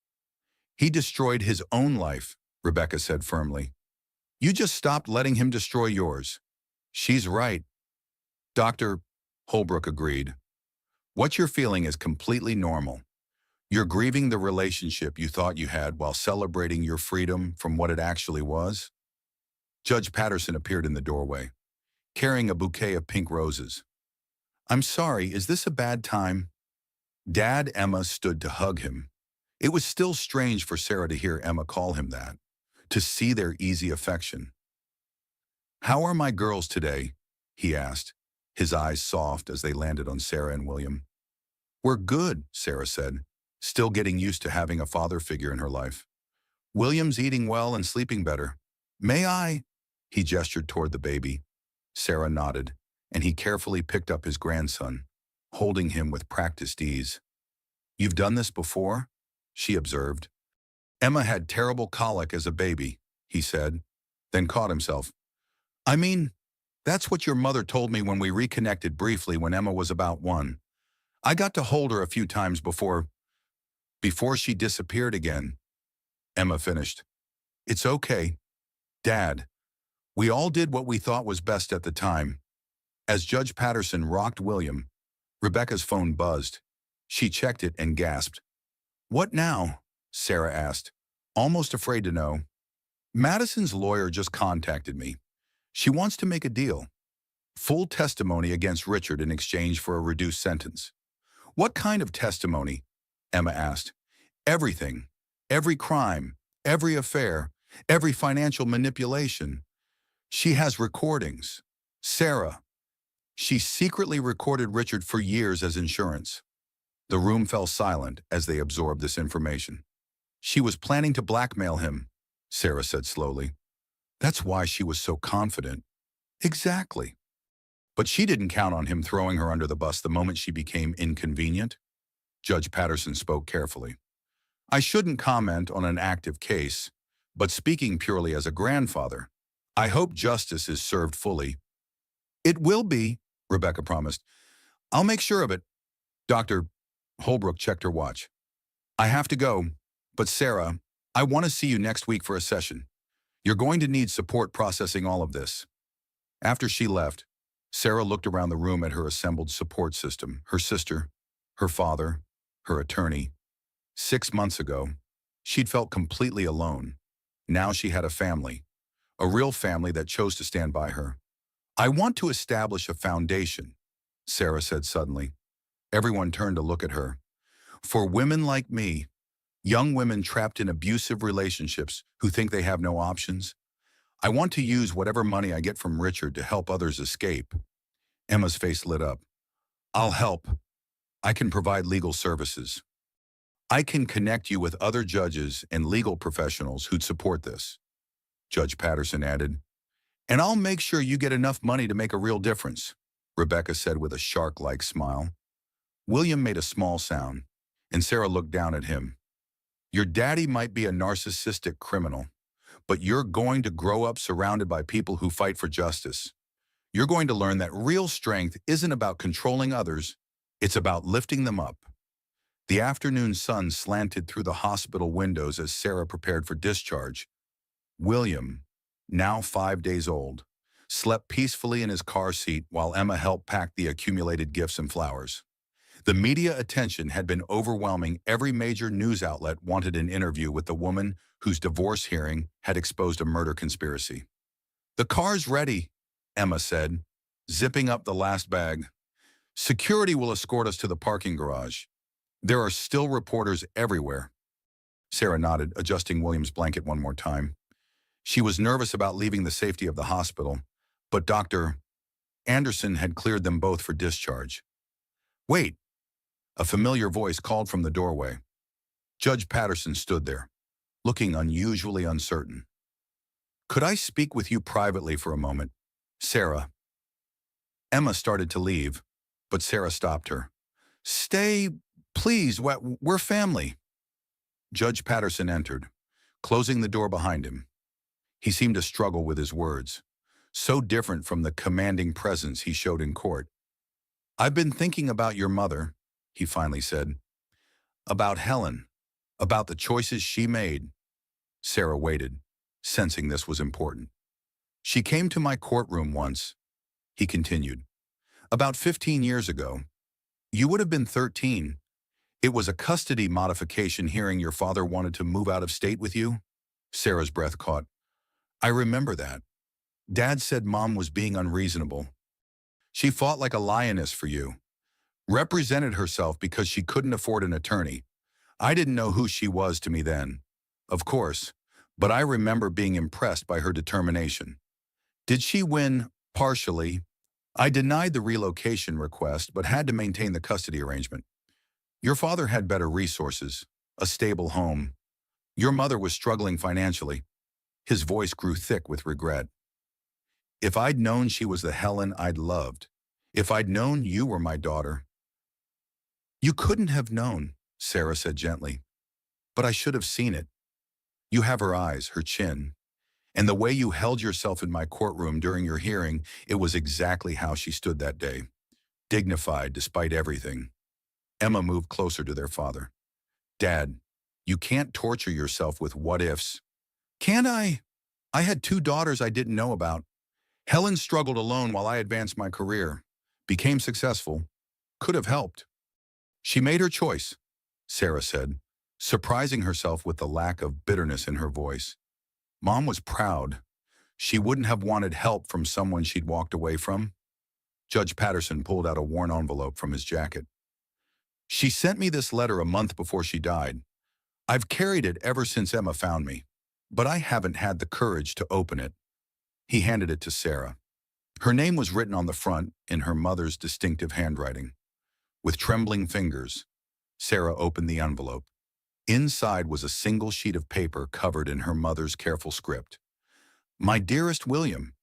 A: He destroyed his own life, Rebecca said firmly. You just stopped letting him destroy yours. She's right. Dr. Holbrook agreed. What you're feeling is completely normal. You're grieving the relationship you thought you had while celebrating your freedom from what it actually was. Judge Patterson appeared in the doorway, carrying a bouquet of pink roses. I'm sorry, is this a bad time? Dad, Emma stood to hug him. It was still strange for Sarah to hear Emma call him that, to see their easy affection. How are my girls today? He asked, his eyes soft as they landed on Sarah and William. We're good, Sarah said, still getting used to having a father figure in her life. William's eating well and sleeping better. May I? He gestured toward the baby. Sarah nodded, and he carefully picked up his grandson, holding him with practiced ease. You've done this before? She observed. Emma had terrible colic as a baby, he said, then caught himself. I mean, that's what your mother told me when we reconnected briefly when Emma was about 1. I got to hold her a few times before she disappeared again. Emma finished. It's okay. Dad, we all did what we thought was best at the time. As Judge Patterson rocked William, Rebecca's phone buzzed. She checked it and gasped. What now? Sarah asked, almost afraid to know. Madison's lawyer just contacted me. She wants to make a deal. Full testimony against Richard in exchange for a reduced sentence. What kind of testimony? Emma asked. Everything. Every crime. Every affair. Every financial manipulation. She has recordings. Sarah. She secretly recorded Richard for years as insurance. The room fell silent as they absorbed this information. She was planning to blackmail him, Sarah said slowly. That's why she was so confident. Exactly. But she didn't count on him throwing her under the bus the moment she became inconvenient. Judge Patterson spoke carefully. I shouldn't comment on an active case, but speaking purely as a grandfather, I hope justice is served fully. It will be, Rebecca promised. I'll make sure of it. Dr. Holbrook checked her watch. I have to go, but Sarah, I want to see you next week for a session. You're going to need support processing all of this. After she left, Sarah looked around the room at her assembled support system, her sister, her father, her attorney. 6 months ago, she'd felt completely alone. Now she had a family, a real family that chose to stand by her. I want to establish a foundation, Sarah said suddenly. Everyone turned to look at her. For women like me, young women trapped in abusive relationships who think they have no options, I want to use whatever money I get from Richard to help others escape. Emma's face lit up. I'll help. I can provide legal services. I can connect you with other judges and legal professionals who'd support this. Judge Patterson added, and I'll make sure you get enough money to make a real difference, Rebecca said with a shark-like smile. William made a small sound, and Sarah looked down at him. Your daddy might be a narcissistic criminal, but you're going to grow up surrounded by people who fight for justice. You're going to learn that real strength isn't about controlling others, it's about lifting them up. The afternoon sun slanted through the hospital windows as Sarah prepared for discharge. William, now 5 days old, slept peacefully in his car seat while Emma helped pack the accumulated gifts and flowers. The media attention had been overwhelming. Every major news outlet wanted an interview with the woman whose divorce hearing had exposed a murder conspiracy. The car's ready, Emma said, zipping up the last bag. Security will escort us to the parking garage. There are still reporters everywhere. Sarah nodded, adjusting William's blanket one more time. She was nervous about leaving the safety of the hospital, but Dr. Anderson had cleared them both for discharge. Wait, a familiar voice called from the doorway. Judge Patterson stood there, looking unusually uncertain. Could I speak with you privately for a moment, Sarah? Emma started to leave, but Sarah stopped her. Stay, please, we're family. Judge Patterson entered, closing the door behind him. He seemed to struggle with his words, so different from the commanding presence he showed in court. I've been thinking about your mother, he finally said. About Helen, about the choices she made. Sarah waited, sensing this was important. She came to my courtroom once, he continued. About 15 years ago. You would have been 13. It was a custody modification hearing your father wanted to move out of state with you. Sarah's breath caught. I remember that. Dad said Mom was being unreasonable. She fought like a lioness for you. Represented herself because she couldn't afford an attorney. I didn't know who she was to me then, of course, but I remember being impressed by her determination. Did she win? Partially. I denied the relocation request, but had to maintain the custody arrangement. Your father had better resources, a stable home. Your mother was struggling financially. His voice grew thick with regret. If I'd known she was the Helen I'd loved, if I'd known you were my daughter. You couldn't have known, Sarah said gently. But I should have seen it. You have her eyes, her chin. And the way you held yourself in my courtroom during your hearing, it was exactly how she stood that day. Dignified despite everything. Emma moved closer to their father. Dad, you can't torture yourself with what-ifs. Can't I? I had 2 daughters I didn't know about. Helen struggled alone while I advanced my career. Became successful. Could have helped. She made her choice, Sarah said, surprising herself with the lack of bitterness in her voice. Mom was proud. She wouldn't have wanted help from someone she'd walked away from. Judge Patterson pulled out a worn envelope from his jacket. She sent me this letter a month before she died. I've carried it ever since Emma found me, but I haven't had the courage to open it. He handed it to Sarah. Her name was written on the front in her mother's distinctive handwriting. With trembling fingers, Sarah opened the envelope. Inside was a single sheet of paper covered in her mother's careful script. My dearest William,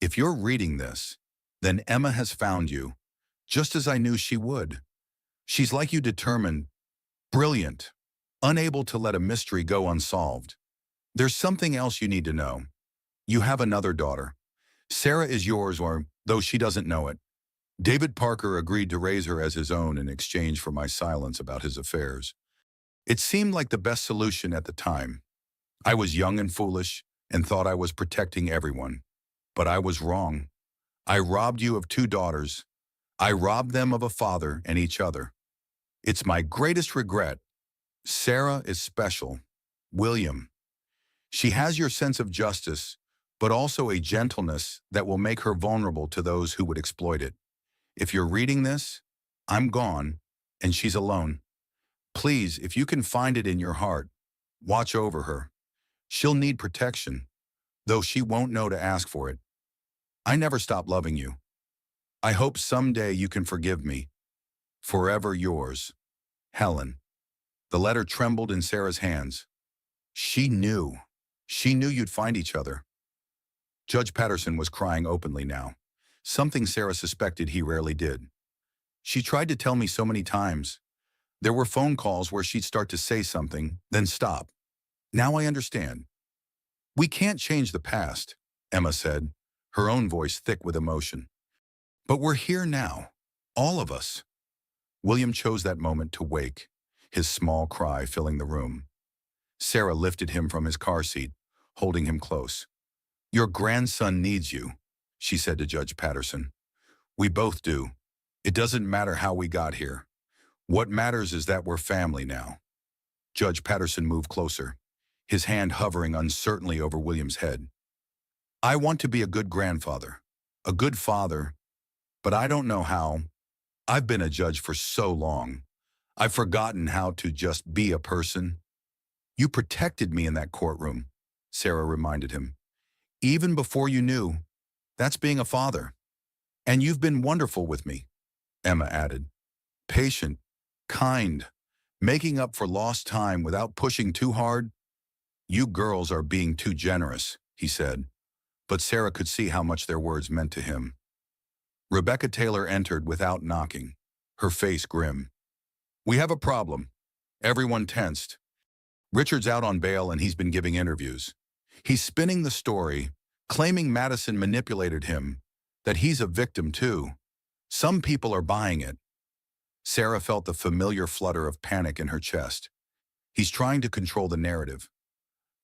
A: if you're reading this, then Emma has found you, just as I knew she would. She's like you, determined, brilliant, unable to let a mystery go unsolved. There's something else you need to know. You have another daughter. Sarah is yours, or though she doesn't know it. David Parker agreed to raise her as his own in exchange for my silence about his affairs. It seemed like the best solution at the time. I was young and foolish and thought I was protecting everyone. But I was wrong. I robbed you of 2 daughters. I robbed them of a father and each other. It's my greatest regret. Sarah is special. William. She has your sense of justice, but also a gentleness that will make her vulnerable to those who would exploit it. If you're reading this, I'm gone, and she's alone. Please, if you can find it in your heart, watch over her. She'll need protection, though she won't know to ask for it. I never stopped loving you. I hope someday you can forgive me. Forever yours, Helen. The letter trembled in Sarah's hands. She knew. She knew you'd find each other. Judge Patterson was crying openly now, something Sarah suspected he rarely did. She tried to tell me so many times. There were phone calls where she'd start to say something, then stop. Now I understand. We can't change the past, Emma said, her own voice thick with emotion. But we're here now, all of us. William chose that moment to wake, his small cry filling the room. Sarah lifted him from his car seat, holding him close. Your grandson needs you, she said to Judge Patterson. We both do. It doesn't matter how we got here. What matters is that we're family now. Judge Patterson moved closer, his hand hovering uncertainly over William's head. I want to be a good grandfather, a good father, but I don't know how. I've been a judge for so long. I've forgotten how to just be a person. You protected me in that courtroom, Sarah reminded him. Even before you knew, that's being a father. And you've been wonderful with me, Emma added. Patient, kind, making up for lost time without pushing too hard. You girls are being too generous, he said, but Sarah could see how much their words meant to him. Rebecca Taylor entered without knocking, her face grim. We have a problem. Everyone tensed. Richard's out on bail and he's been giving interviews. He's spinning the story, claiming Madison manipulated him, that he's a victim too. Some people are buying it. Sarah felt the familiar flutter of panic in her chest. He's trying to control the narrative.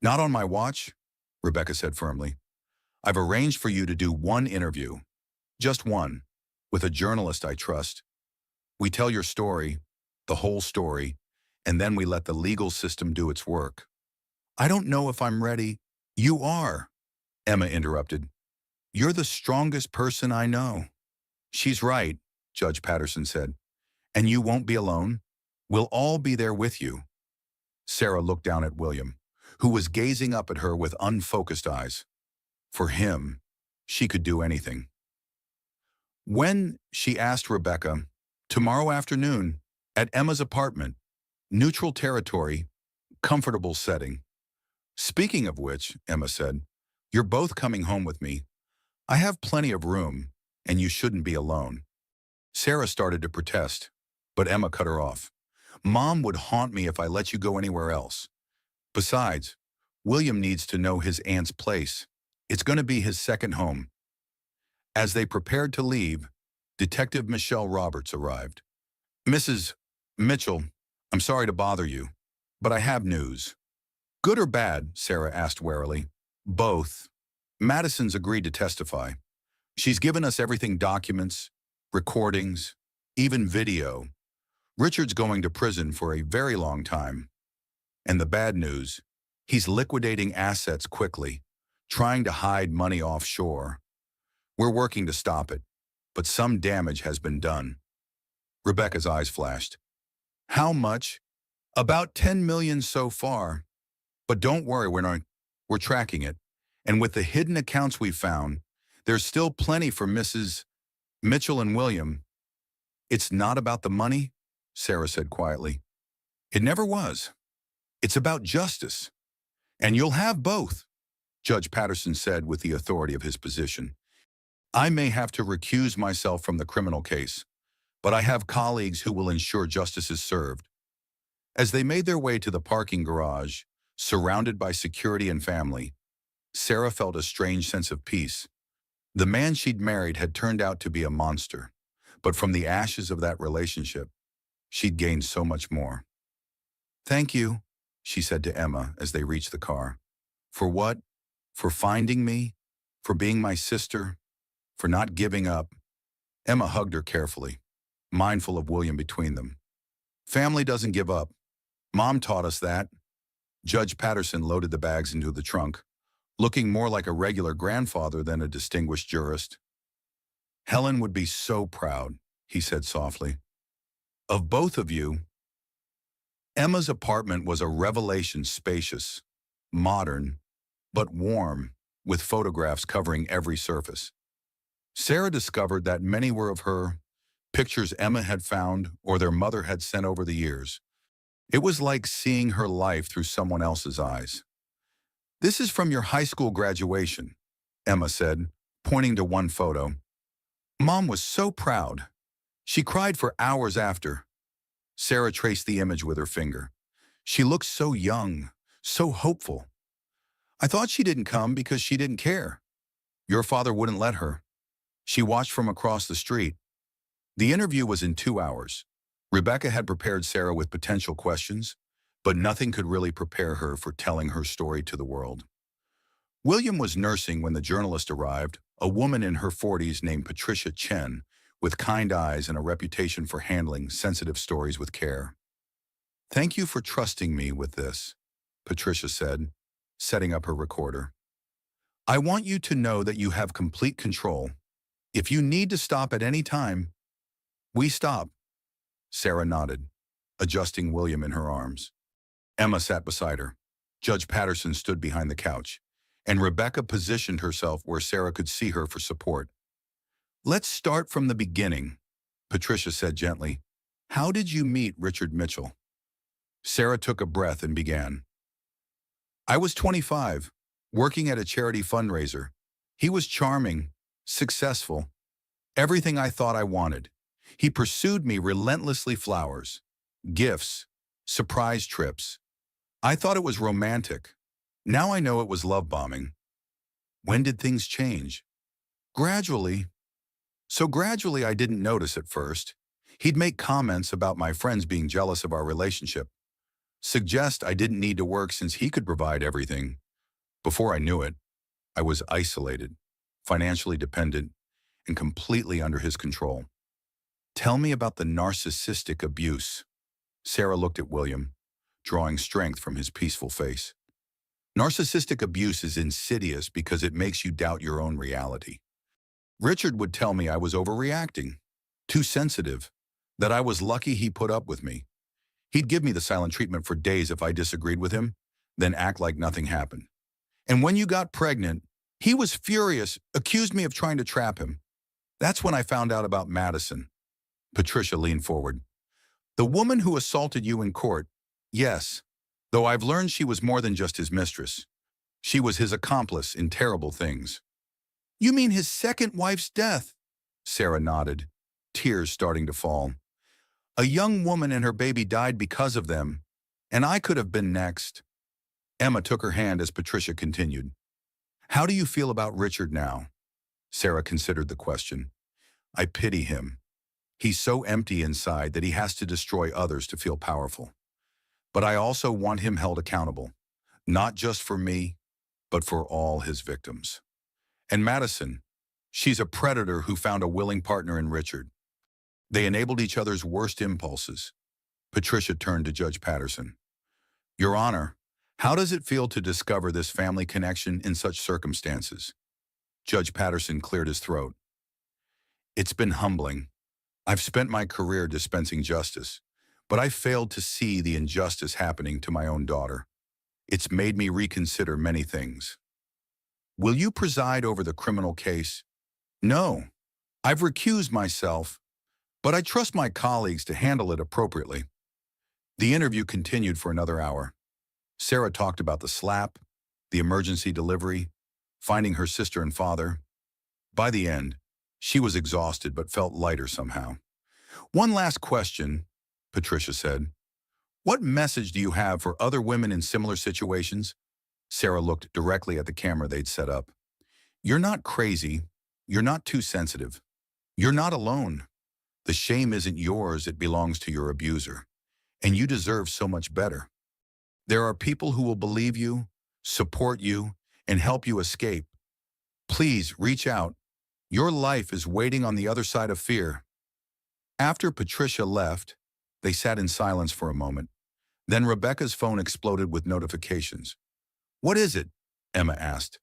A: Not on my watch, Rebecca said firmly. I've arranged for you to do one interview, just one, with a journalist I trust. We tell your story, the whole story, and then we let the legal system do its work. I don't know if I'm ready. You are, Emma interrupted. You're the strongest person I know. She's right, Judge Patterson said. And you won't be alone. We'll all be there with you. Sarah looked down at William, who was gazing up at her with unfocused eyes. For him, she could do anything. When, she asked Rebecca, tomorrow afternoon, at Emma's apartment, neutral territory, comfortable setting. Speaking of which, Emma said, you're both coming home with me. I have plenty of room, and you shouldn't be alone. Sarah started to protest, but Emma cut her off. Mom would haunt me if I let you go anywhere else. Besides, William needs to know his aunt's place. It's going to be his second home. As they prepared to leave, Detective Michelle Roberts arrived. Mrs. Mitchell, I'm sorry to bother you, but I have news. Good or bad? Sarah asked warily. Both. Madison's agreed to testify. She's given us everything: documents, recordings, even video. Richard's going to prison for a very long time. And the bad news, he's liquidating assets quickly, trying to hide money offshore. We're working to stop it, but some damage has been done. Rebecca's eyes flashed. How much? About 10 million so far. But don't worry, we're tracking it. And with the hidden accounts we found, there's still plenty for Mrs. Mitchell and William. It's not about the money, Sarah said quietly. It never was. It's about justice. And you'll have both, Judge Patterson said with the authority of his position. I may have to recuse myself from the criminal case, but I have colleagues who will ensure justice is served. As they made their way to the parking garage, surrounded by security and family, Sarah felt a strange sense of peace. The man she'd married had turned out to be a monster, but from the ashes of that relationship, she'd gained so much more. Thank you, she said to Emma as they reached the car. For what? For finding me? For being my sister? for not giving up. Emma hugged her carefully, mindful of William between them. Family doesn't give up. Mom taught us that. Judge Patterson loaded the bags into the trunk, looking more like a regular grandfather than a distinguished jurist. Helen would be so proud, he said softly. Of both of you. Emma's apartment was a revelation, spacious, modern, but warm, with photographs covering every surface. Sarah discovered that many were of her, pictures Emma had found or their mother had sent over the years. It was like seeing her life through someone else's eyes. This is from your high school graduation, Emma said, pointing to one photo. Mom was so proud. She cried for hours after. Sarah traced the image with her finger. She looked so young, so hopeful. I thought she didn't come because she didn't care. Your father wouldn't let her. She watched from across the street. The interview was in 2 hours. Rebecca had prepared Sarah with potential questions, but nothing could really prepare her for telling her story to the world. William was nursing when the journalist arrived, a woman in her 40s named Patricia Chen, with kind eyes and a reputation for handling sensitive stories with care. Thank you for trusting me with this, Patricia said, setting up her recorder. I want you to know that you have complete control. If you need to stop at any time, we stop. Sarah nodded, adjusting William in her arms. Emma sat beside her. Judge Patterson stood behind the couch, and Rebecca positioned herself where Sarah could see her for support. Let's start from the beginning, Patricia said gently. How did you meet Richard Mitchell? Sarah took a breath and began. I was 25, working at a charity fundraiser. He was charming, successful, everything I thought I wanted. He pursued me relentlessly, flowers, gifts, surprise trips. I thought it was romantic. Now I know it was love bombing. When did things change? Gradually. So gradually I didn't notice at first. He'd make comments about my friends being jealous of our relationship, suggest I didn't need to work since he could provide everything. Before I knew it, I was isolated, financially dependent, and completely under his control. Tell me about the narcissistic abuse. Sarah looked at William, drawing strength from his peaceful face. Narcissistic abuse is insidious because it makes you doubt your own reality. Richard would tell me I was overreacting, too sensitive, that I was lucky he put up with me. He'd give me the silent treatment for days if I disagreed with him, then act like nothing happened. And when you got pregnant, he was furious, accused me of trying to trap him. That's when I found out about Madison. Patricia leaned forward. The woman who assaulted you in court, yes, though I've learned she was more than just his mistress. She was his accomplice in terrible things. You mean his second wife's death? Sarah nodded, tears starting to fall. A young woman and her baby died because of them, and I could have been next. Emma took her hand as Patricia continued. How do you feel about Richard now? Sarah considered the question. I pity him. He's so empty inside that he has to destroy others to feel powerful. But I also want him held accountable, not just for me, but for all his victims. And Madison, she's a predator who found a willing partner in Richard. They enabled each other's worst impulses. Patricia turned to Judge Patterson. Your Honor, how does it feel to discover this family connection in such circumstances? Judge Patterson cleared his throat. It's been humbling. I've spent my career dispensing justice, but I failed to see the injustice happening to my own daughter. It's made me reconsider many things. Will you preside over the criminal case? No, I've recused myself, but I trust my colleagues to handle it appropriately. The interview continued for another hour. Sarah talked about the slap, the emergency delivery, finding her sister and father. By the end, she was exhausted but felt lighter somehow. One last question, Patricia said. What message do you have for other women in similar situations? Sarah looked directly at the camera they'd set up. You're not crazy. You're not too sensitive. You're not alone. The shame isn't yours, it belongs to your abuser. And you deserve so much better. There are people who will believe you, support you, and help you escape. Please reach out. Your life is waiting on the other side of fear. After Patricia left, they sat in silence for a moment. Then Rebecca's phone exploded with notifications. What is it? Emma asked.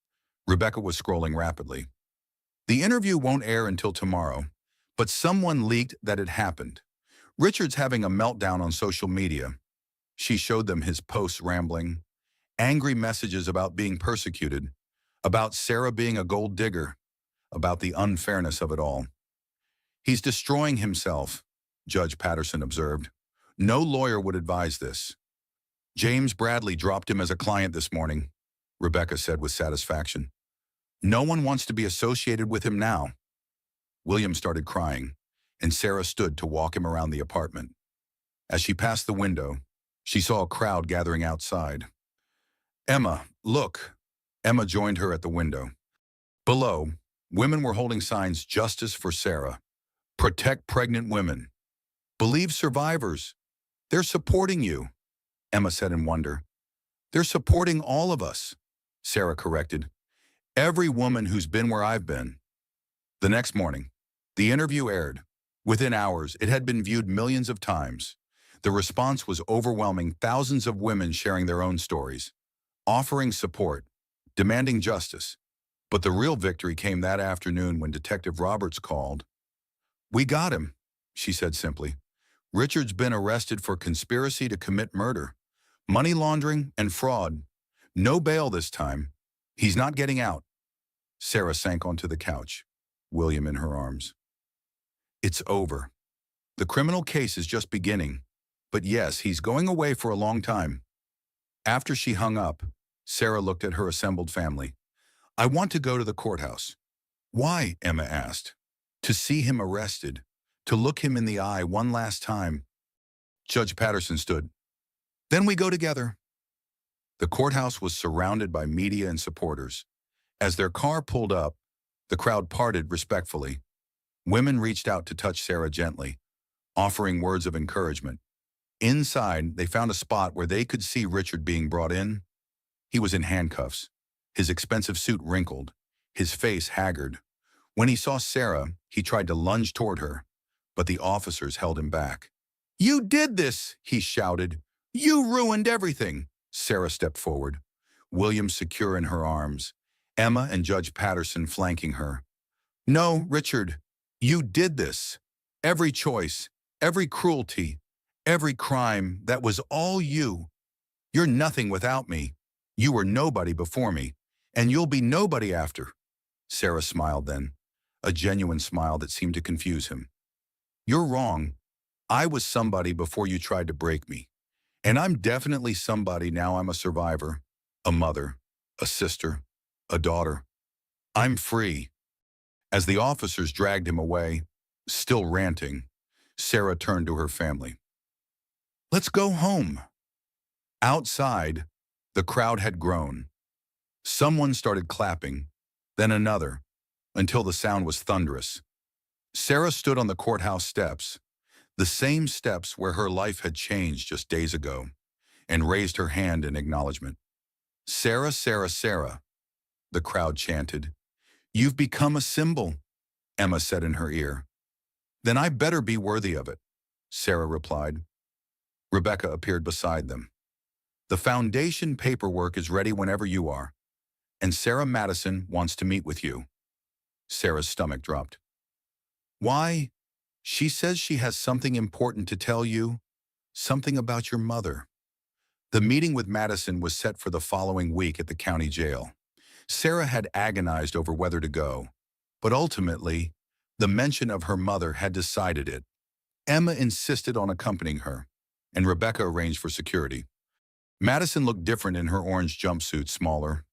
A: Rebecca was scrolling rapidly. The interview won't air until tomorrow, but someone leaked that it happened. Richard's having a meltdown on social media. She showed them his posts rambling, angry messages about being persecuted, about Sarah being a gold digger, about the unfairness of it all. He's destroying himself, Judge Patterson observed. No lawyer would advise this. James Bradley dropped him as a client this morning, Rebecca said with satisfaction. No one wants to be associated with him now. William started crying, and Sarah stood to walk him around the apartment. As she passed the window, she saw a crowd gathering outside. Emma, look. Emma joined her at the window. Below, women were holding signs, Justice for Sarah. Protect pregnant women. Believe survivors. They're supporting you, Emma said in wonder. They're supporting all of us, Sarah corrected. Every woman who's been where I've been. The next morning, the interview aired. Within hours, it had been viewed millions of times. The response was overwhelming, thousands of women sharing their own stories, offering support, demanding justice. But the real victory came that afternoon when Detective Roberts called. We got him, she said simply. Richard's been arrested for conspiracy to commit murder, money laundering, and fraud. No bail this time. He's not getting out. Sarah sank onto the couch, William in her arms. It's over. The criminal case is just beginning. But yes, he's going away for a long time. After she hung up, Sarah looked at her assembled family. I want to go to the courthouse. Why? Emma asked. To see him arrested, to look him in the eye one last time. Judge Patterson stood. Then we go together. The courthouse was surrounded by media and supporters. As their car pulled up, the crowd parted respectfully. Women reached out to touch Sarah gently, offering words of encouragement. Inside, they found a spot where they could see Richard being brought in. He was in handcuffs, his expensive suit wrinkled, his face haggard. When he saw Sarah, he tried to lunge toward her, but the officers held him back. You did this, he shouted. You ruined everything. Sarah stepped forward, William secure in her arms, Emma and Judge Patterson flanking her. No, Richard, you did this. Every choice, every cruelty, every crime, that was all you. You're nothing without me. You were nobody before me, and you'll be nobody after. Sarah smiled then, a genuine smile that seemed to confuse him. You're wrong. I was somebody before you tried to break me. And I'm definitely somebody now. I'm a survivor, a mother, a sister, a daughter. I'm free. As the officers dragged him away, still ranting, Sarah turned to her family. Let's go home. Outside, the crowd had grown. Someone started clapping, then another, until the sound was thunderous. Sarah stood on the courthouse steps, the same steps where her life had changed just days ago, and raised her hand in acknowledgement. Sarah, Sarah, Sarah, the crowd chanted. You've become a symbol, Emma said in her ear. Then I better be worthy of it, Sarah replied. Rebecca appeared beside them. The foundation paperwork is ready whenever you are, and Sarah Madison wants to meet with you. Sarah's stomach dropped. Why? She says she has something important to tell you, something about your mother. The meeting with Madison was set for the following week at the county jail. Sarah had agonized over whether to go, but ultimately, the mention of her mother had decided it. Emma insisted on accompanying her, and Rebecca arranged for security. Madison looked different in her orange jumpsuit, smaller,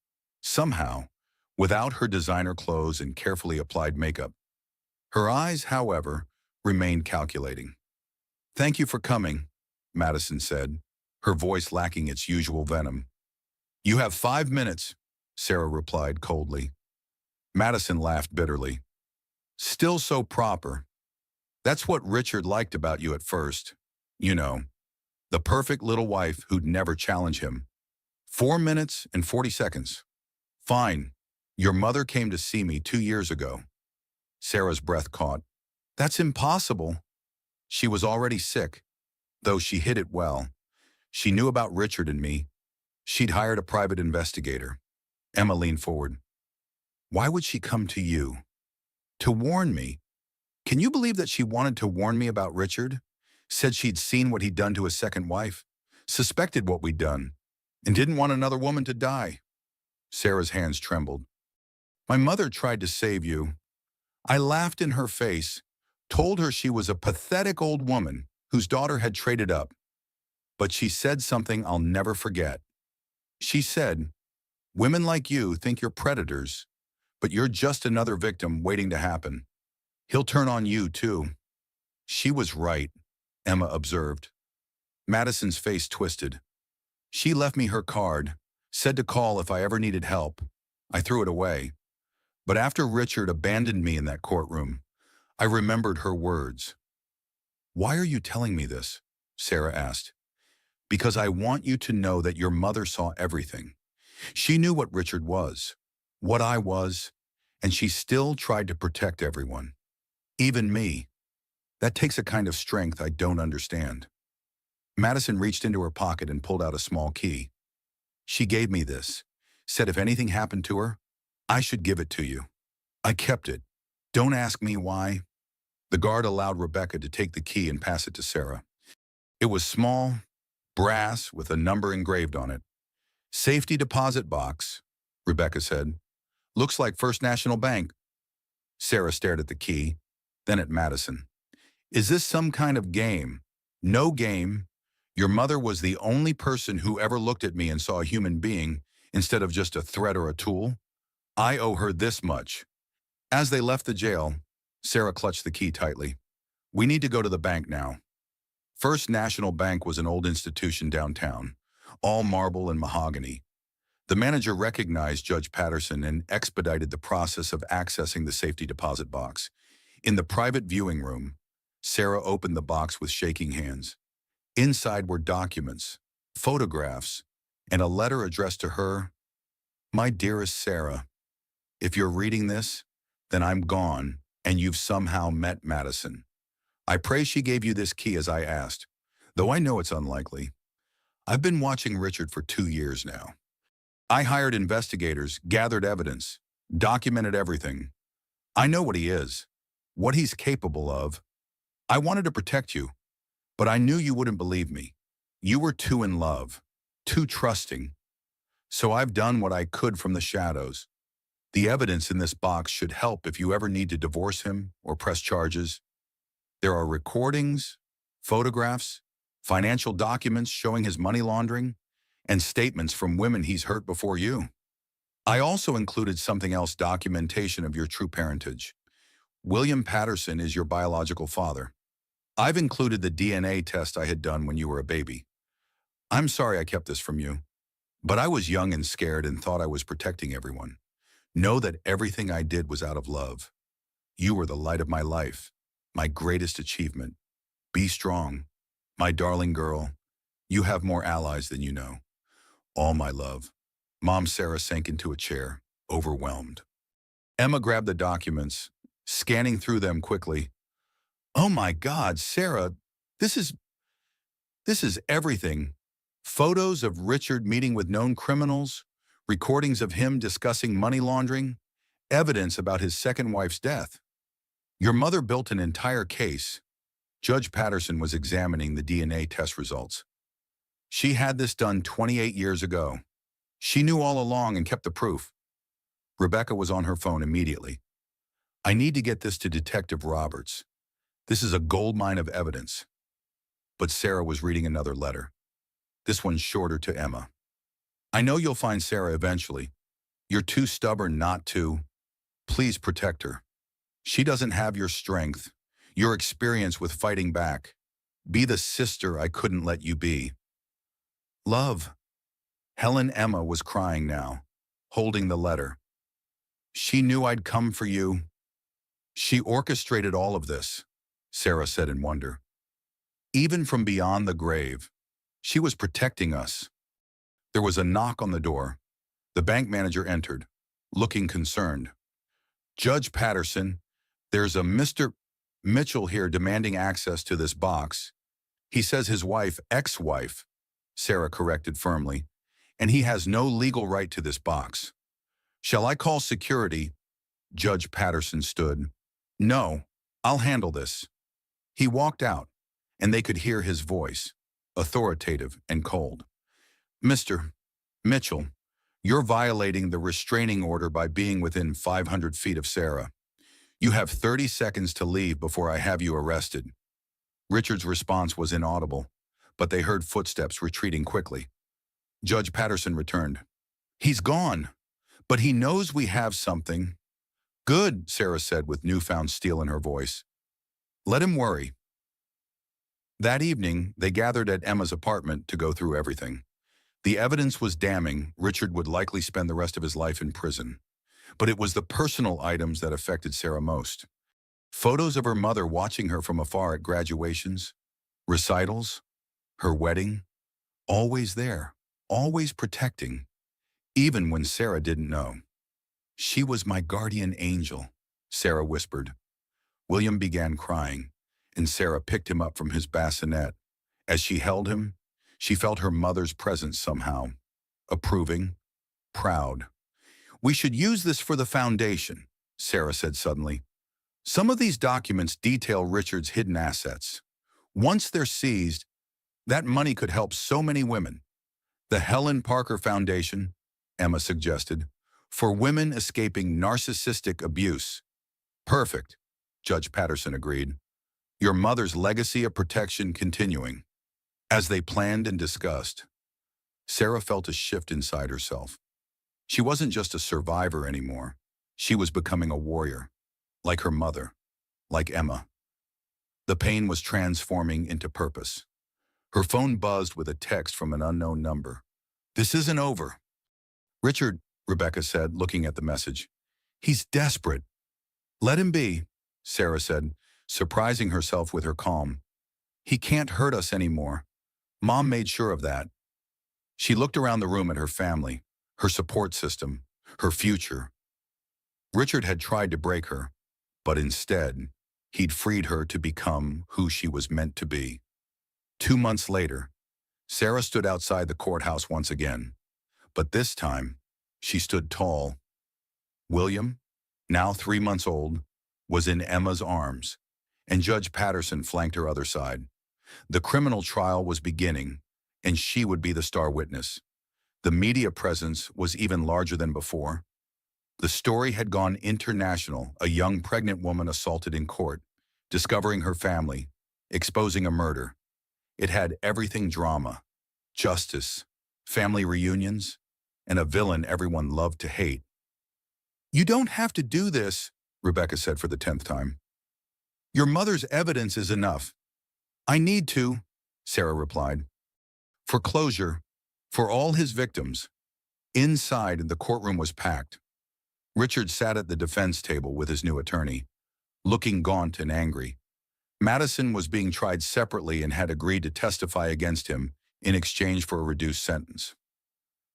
A: somehow, without her designer clothes and carefully applied makeup. Her eyes, however, remained calculating. Thank you for coming, Madison said, her voice lacking its usual venom. You have 5 minutes, Sarah replied coldly. Madison laughed bitterly. Still so proper. That's what Richard liked about you at first. You know, the perfect little wife who'd never challenge him. 4 minutes and 40 seconds. Fine. Your mother came to see me 2 years ago. Sarah's breath caught. That's impossible. She was already sick, though she hid it well. She knew about Richard and me. She'd hired a private investigator. Emma leaned forward. Why would she come to you? To warn me? Can you believe that she wanted to warn me about Richard? Said she'd seen what he'd done to his second wife, suspected what we'd done, and didn't want another woman to die. Sarah's hands trembled. My mother tried to save you. I laughed in her face, told her she was a pathetic old woman whose daughter had traded up. But she said something I'll never forget. She said, women like you think you're predators, but you're just another victim waiting to happen. He'll turn on you, too. She was right, Emma observed. Madison's face twisted. She left me her card, said to call if I ever needed help. I threw it away. But after Richard abandoned me in that courtroom, I remembered her words. Why are you telling me this? Sarah asked. Because I want you to know that your mother saw everything. She knew what Richard was, what I was, and she still tried to protect everyone. Even me. That takes a kind of strength I don't understand. Madison reached into her pocket and pulled out a small key. She gave me this, said if anything happened to her, I should give it to you. I kept it. Don't ask me why. The guard allowed Rebecca to take the key and pass it to Sarah. It was small, brass with a number engraved on it. Safety deposit box, Rebecca said. Looks like First National Bank. Sarah stared at the key, then at Madison. Is this some kind of game? No game. Your mother was the only person who ever looked at me and saw a human being instead of just a threat or a tool. I owe her this much. As they left the jail, Sarah clutched the key tightly. We need to go to the bank now. First National Bank was an old institution downtown, all marble and mahogany. The manager recognized Judge Patterson and expedited the process of accessing the safety deposit box. In the private viewing room, Sarah opened the box with shaking hands. Inside were documents, photographs, and a letter addressed to her. My dearest Sarah, if you're reading this, then I'm gone, and you've somehow met Madison. I pray she gave you this key as I asked, though I know it's unlikely. I've been watching Richard for 2 years now. I hired investigators, gathered evidence, documented everything. I know what he is, what he's capable of. I wanted to protect you, but I knew you wouldn't believe me. You were too in love, too trusting. So I've done what I could from the shadows. The evidence in this box should help if you ever need to divorce him or press charges. There are recordings, photographs, financial documents showing his money laundering, and statements from women he's hurt before you. I also included something else, documentation of your true parentage. William Patterson is your biological father. I've included the DNA test I had done when you were a baby. I'm sorry I kept this from you, but I was young and scared and thought I was protecting everyone. Know that everything I did was out of love. You were the light of my life, my greatest achievement. Be strong, my darling girl. You have more allies than you know. All my love. Mom Sarah sank into a chair, overwhelmed. Emma grabbed the documents, scanning through them quickly. Oh my God, Sarah, this is everything. Photos of Richard meeting with known criminals, recordings of him discussing money laundering, evidence about his second wife's death. Your mother built an entire case. Judge Patterson was examining the DNA test results. She had this done 28 years ago. She knew all along and kept the proof. Rebecca was on her phone immediately. I need to get this to Detective Roberts. This is a goldmine of evidence. But Sarah was reading another letter. This one's shorter, to Emma. I know you'll find Sarah eventually. You're too stubborn not to. Please protect her. She doesn't have your strength, your experience with fighting back. Be the sister I couldn't let you be. Love. Helen. Emma was crying now, holding the letter. She knew I'd come for you. She orchestrated all of this, Sarah said in wonder. Even from beyond the grave, she was protecting us. There was a knock on the door. The bank manager entered, looking concerned. Judge Patterson, There's a Mr. Mitchell here demanding access to this box. He says his wife, ex-wife, Sarah corrected firmly, and he has no legal right to this box. Shall I call security? Judge Patterson stood. No, I'll handle this. He walked out, and they could hear his voice, authoritative and cold. Mr. Mitchell, you're violating the restraining order by being within 500 feet of Sarah. You have 30 seconds to leave before I have you arrested. Richard's response was inaudible, but they heard footsteps retreating quickly. Judge Patterson returned. He's gone, but he knows we have something. Good, Sarah said with newfound steel in her voice. Let him worry. That evening, they gathered at Emma's apartment to go through everything. The evidence was damning. Richard would likely spend the rest of his life in prison. But it was the personal items that affected Sarah most. Photos of her mother watching her from afar at graduations, recitals, her wedding, always there, always protecting, even when Sarah didn't know. She was my guardian angel, Sarah whispered. William began crying, and Sarah picked him up from his bassinet. As she held him, she felt her mother's presence somehow, approving, proud. We should use this for the foundation, Sarah said suddenly. Some of these documents detail Richard's hidden assets. Once they're seized, that money could help so many women. The Helen Parker Foundation, Emma suggested, for women escaping narcissistic abuse. Perfect, Judge Patterson agreed. Your mother's legacy of protection continuing. As they planned and discussed, Sarah felt a shift inside herself. She wasn't just a survivor anymore. She was becoming a warrior, like her mother, like Emma. The pain was transforming into purpose. Her phone buzzed with a text from an unknown number. This isn't over. Richard, Rebecca said, looking at the message. He's desperate. Let him be, Sarah said, surprising herself with her calm. He can't hurt us anymore. Mom made sure of that. She looked around the room at her family, her support system, her future. Richard had tried to break her, but instead, he'd freed her to become who she was meant to be. 2 months later, Sarah stood outside the courthouse once again, but this time, she stood tall. William, now 3 months old, was in Emma's arms, and Judge Patterson flanked her other side. The criminal trial was beginning, and she would be the star witness. The media presence was even larger than before. The story had gone international, a young pregnant woman assaulted in court, discovering her family, exposing a murder. It had everything drama, justice, family reunions, and a villain everyone loved to hate. You don't have to do this, Rebecca said for the 10th time. Your mother's evidence is enough. I need to, Sarah replied. For closure, for all his victims. Inside, the courtroom was packed. Richard sat at the defense table with his new attorney, looking gaunt and angry. Madison was being tried separately and had agreed to testify against him in exchange for a reduced sentence.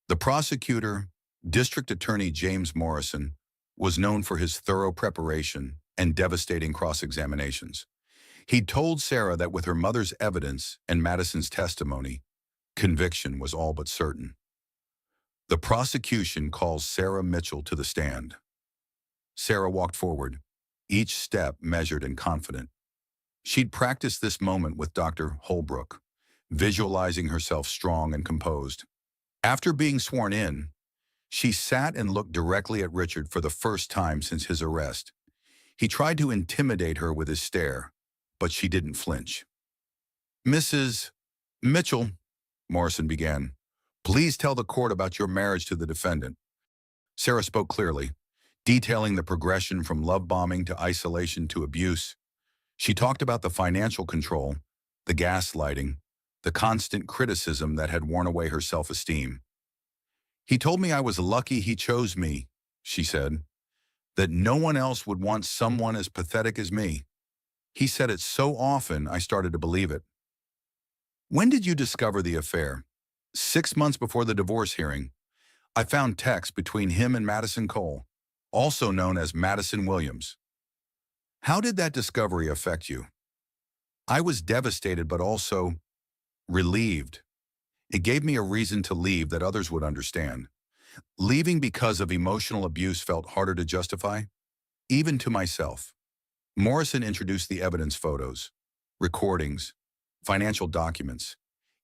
A: The prosecutor, District Attorney James Morrison, was known for his thorough preparation and devastating cross-examinations. He'd told Sarah that with her mother's evidence and Madison's testimony, conviction was all but certain. The prosecution calls Sarah Mitchell to the stand. Sarah walked forward, each step measured and confident. She'd practiced this moment with Dr. Holbrook, visualizing herself strong and composed. After being sworn in, she sat and looked directly at Richard for the first time since his arrest. He tried to intimidate her with his stare, but she didn't flinch. Mrs. Mitchell, Morrison began, please tell the court about your marriage to the defendant. Sarah spoke clearly, detailing the progression from love bombing to isolation to abuse. She talked about the financial control, the gaslighting, the constant criticism that had worn away her self-esteem. He told me I was lucky he chose me, she said, that no one else would want someone as pathetic as me. He said it so often I started to believe it. When did you discover the affair? 6 months before the divorce hearing. I found texts between him and Madison Cole, also known as Madison Williams. How did that discovery affect you? I was devastated but also relieved. It gave me a reason to leave that others would understand. Leaving because of emotional abuse felt harder to justify, even to myself. Morrison introduced the evidence photos, recordings, financial documents.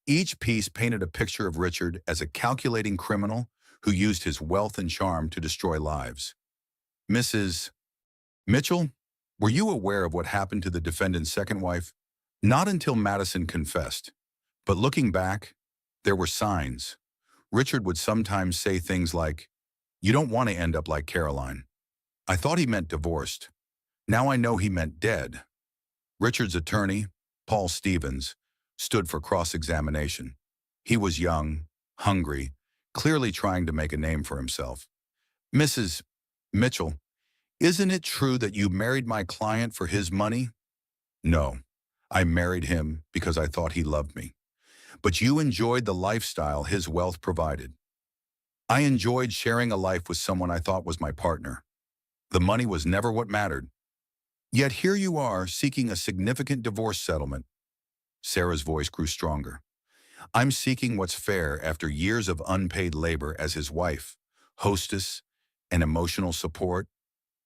A: Each piece painted a picture of Richard as a calculating criminal who used his wealth and charm to destroy lives. Mrs. Mitchell, were you aware of what happened to the defendant's second wife? Not until Madison confessed. But looking back, there were signs. Richard would sometimes say things like, "You don't want to end up like Caroline." I thought he meant divorced. Now I know he meant dead. Richard's attorney, Paul Stevens, stood for cross-examination. He was young, hungry, clearly trying to make a name for himself. "Mrs. Mitchell, isn't it true that you married my client for his money?" "No, I married him because I thought he loved me. But you enjoyed the lifestyle his wealth provided." "I enjoyed sharing a life with someone I thought was my partner. The money was never what mattered." "Yet here you are seeking a significant divorce settlement." Sarah's voice grew stronger. "I'm seeking what's fair after years of unpaid labor as his wife, hostess, and emotional support.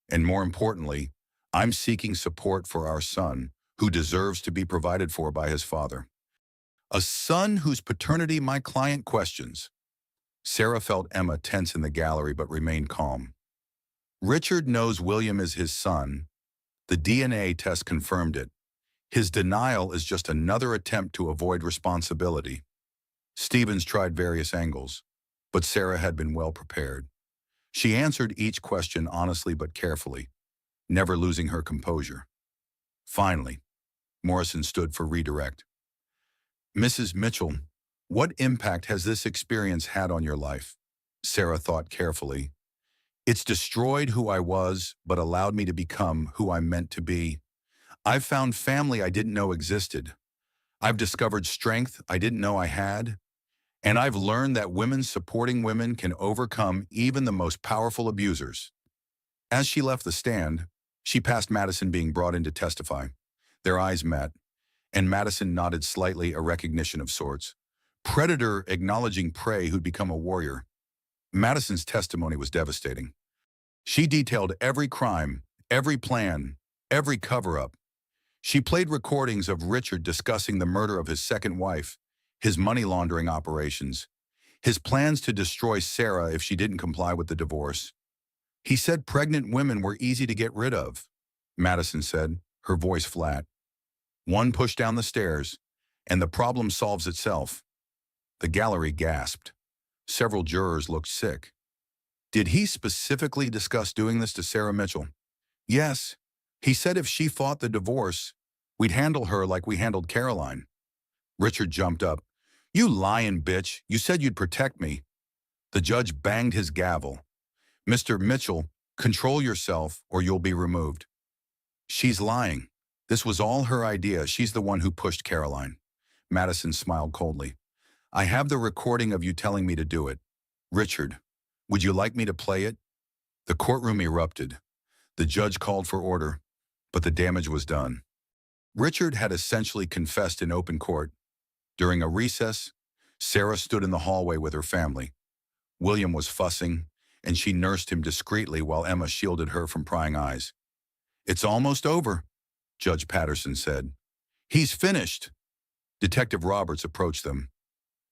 A: And more importantly, I'm seeking support for our son, who deserves to be provided for by his father. A son whose paternity my client questions." Sarah felt Emma tense in the gallery but remained calm. "Richard knows William is his son. The DNA test confirmed it. His denial is just another attempt to avoid responsibility." Stevens tried various angles, but Sarah had been well prepared. She answered each question honestly but carefully, never losing her composure. Finally, Morrison stood for redirect. "Mrs. Mitchell, what impact has this experience had on your life?" Sarah thought carefully. "It's destroyed who I was, but allowed me to become who I'm meant to be. I've found family I didn't know existed. I've discovered strength I didn't know I had. And I've learned that women supporting women can overcome even the most powerful abusers." As she left the stand, she passed Madison being brought in to testify. Their eyes met, and Madison nodded slightly, a recognition of sorts. Predator acknowledging prey who'd become a warrior. Madison's testimony was devastating. She detailed every crime, every plan, every cover-up. She played recordings of Richard discussing the murder of his second wife, his money laundering operations, his plans to destroy Sarah if she didn't comply with the divorce. "He said pregnant women were easy to get rid of," Madison said, her voice flat. "One push down the stairs, and the problem solves itself." The gallery gasped. Several jurors looked sick. "Did he specifically discuss doing this to Sarah Mitchell?" "Yes. He said if she fought the divorce, we'd handle her like we handled Caroline." Richard jumped up. "You lying bitch, you said you'd protect me." The judge banged his gavel. "Mr. Mitchell, control yourself or you'll be removed." "She's lying. This was all her idea. She's the one who pushed Caroline." Madison smiled coldly. "I have the recording of you telling me to do it. Richard, would you like me to play it?" The courtroom erupted. The judge called for order, but the damage was done. Richard had essentially confessed in open court. During a recess, Sarah stood in the hallway with her family. William was fussing, and she nursed him discreetly while Emma shielded her from prying eyes. "It's almost over," Judge Patterson said. "He's finished." Detective Roberts approached them.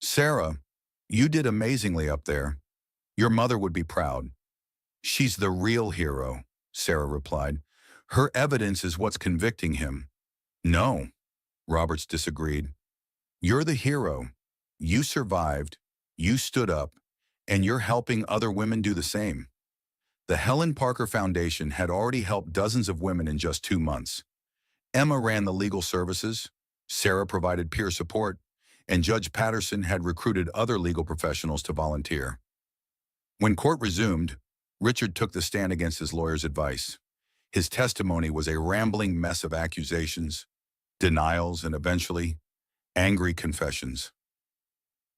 A: "Sarah, you did amazingly up there. Your mother would be proud." "She's the real hero," Sarah replied. "Her evidence is what's convicting him." "No," Roberts disagreed. "You're the hero. You survived, you stood up, and you're helping other women do the same." The Helen Parker Foundation had already helped dozens of women in just 2 months. Emma ran the legal services, Sarah provided peer support, and Judge Patterson had recruited other legal professionals to volunteer. When court resumed, Richard took the stand against his lawyer's advice. His testimony was a rambling mess of accusations, denials, and eventually, angry confessions.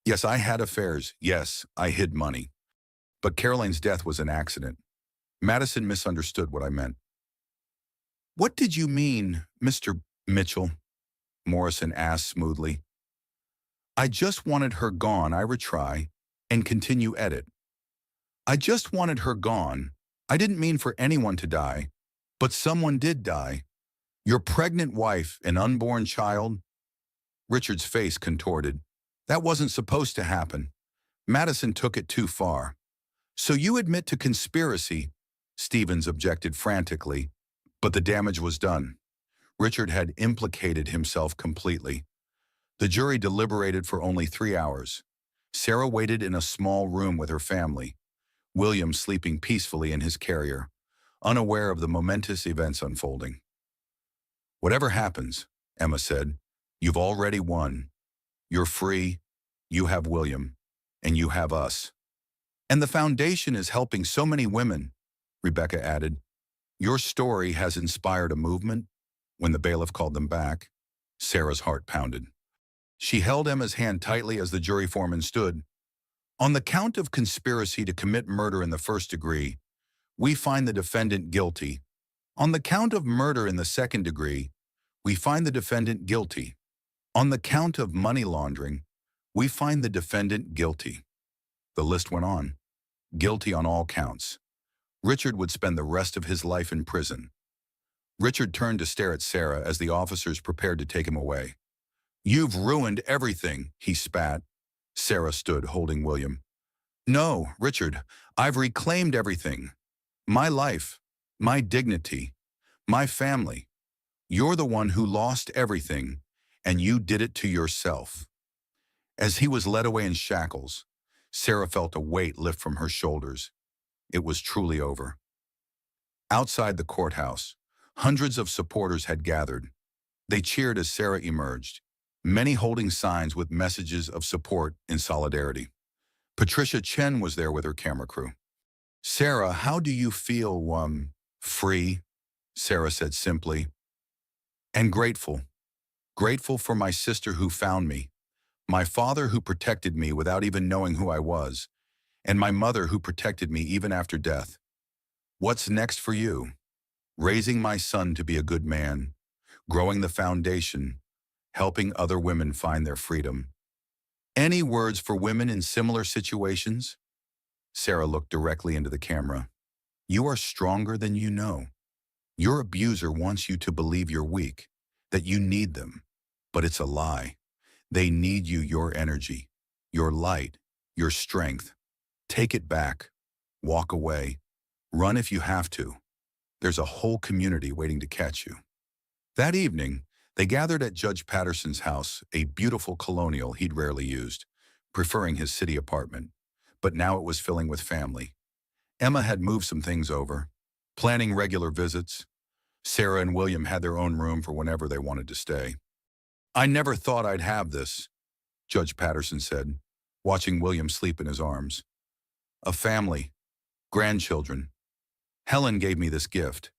A: "Yes, I had affairs. Yes, I hid money. But Caroline's death was an accident. Madison misunderstood what I meant." What did you mean, Mr. Mitchell? Morrison asked smoothly. I just wanted her gone, I retry, and continue edit. I just wanted her gone. I didn't mean for anyone to die, but someone did die. Your pregnant wife, an unborn child? Richard's face contorted. That wasn't supposed to happen. Madison took it too far. So you admit to conspiracy, Stevens objected frantically, but the damage was done. Richard had implicated himself completely. The jury deliberated for only 3 hours. Sarah waited in a small room with her family, William sleeping peacefully in his carrier, unaware of the momentous events unfolding. Whatever happens, Emma said, you've already won. You're free, you have William, and you have us. And the foundation is helping so many women, Rebecca added. Your story has inspired a movement. When the bailiff called them back, Sarah's heart pounded. She held Emma's hand tightly as the jury foreman stood. On the count of conspiracy to commit murder in the first degree, we find the defendant guilty. On the count of murder in the second degree, we find the defendant guilty. On the count of money laundering, we find the defendant guilty. The list went on. Guilty on all counts. Richard would spend the rest of his life in prison. Richard turned to stare at Sarah as the officers prepared to take him away. You've ruined everything, he spat. Sarah stood, holding William. No, Richard, I've reclaimed everything. My life, my dignity, my family. You're the one who lost everything, and you did it to yourself. As he was led away in shackles, Sarah felt a weight lift from her shoulders. It was truly over. Outside the courthouse, hundreds of supporters had gathered. They cheered as Sarah emerged, many holding signs with messages of support and solidarity. Patricia Chen was there with her camera crew. Sarah, how do you feel, free? Sarah said simply. And grateful. Grateful for my sister who found me, my father who protected me without even knowing who I was, and my mother who protected me even after death. What's next for you? Raising my son to be a good man, growing the foundation, helping other women find their freedom. Any words for women in similar situations? Sarah looked directly into the camera. You are stronger than you know. Your abuser wants you to believe you're weak, that you need them. But it's a lie. They need you, your energy, your light, your strength. Take it back. Walk away. Run if you have to. There's a whole community waiting to catch you. That evening, they gathered at Judge Patterson's house, a beautiful colonial he'd rarely used, preferring his city apartment. But now it was filling with family. Emma had moved some things over, planning regular visits. Sarah and William had their own room for whenever they wanted to stay. I never thought I'd have this, Judge Patterson said, watching William sleep in his arms. A family, grandchildren. Helen gave me this gift,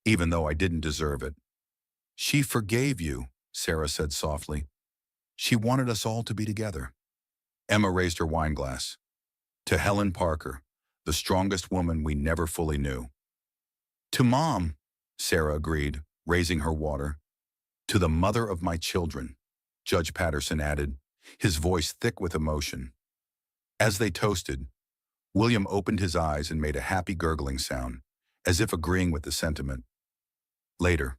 A: even though I didn't deserve it. She forgave you, Sarah said softly. She wanted us all to be together. Emma raised her wine glass. To Helen Parker, the strongest woman we never fully knew. To Mom, Sarah agreed, raising her water. To the mother of my children, Judge Patterson added, his voice thick with emotion. As they toasted, William opened his eyes and made a happy gurgling sound, as if agreeing with the sentiment. Later,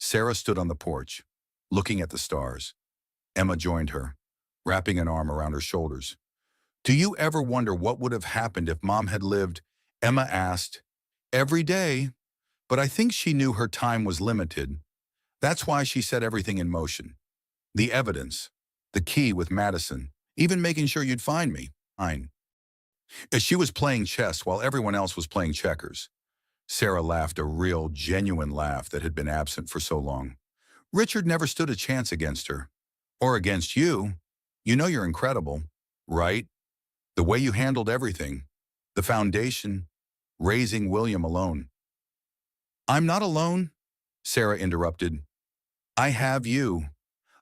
A: Sarah stood on the porch, looking at the stars. Emma joined her, wrapping an arm around her shoulders. Do you ever wonder what would have happened if Mom had lived? Emma asked. Every day, but I think she knew her time was limited. That's why she set everything in motion. The evidence, the key with Madison, even making sure you'd find me. Fine. As she was playing chess while everyone else was playing checkers. Sarah laughed, a real, genuine laugh that had been absent for so long. Richard never stood a chance against her. Or against you. You know you're incredible, right? The way you handled everything. The foundation. Raising William alone. I'm not alone, Sarah interrupted. I have you.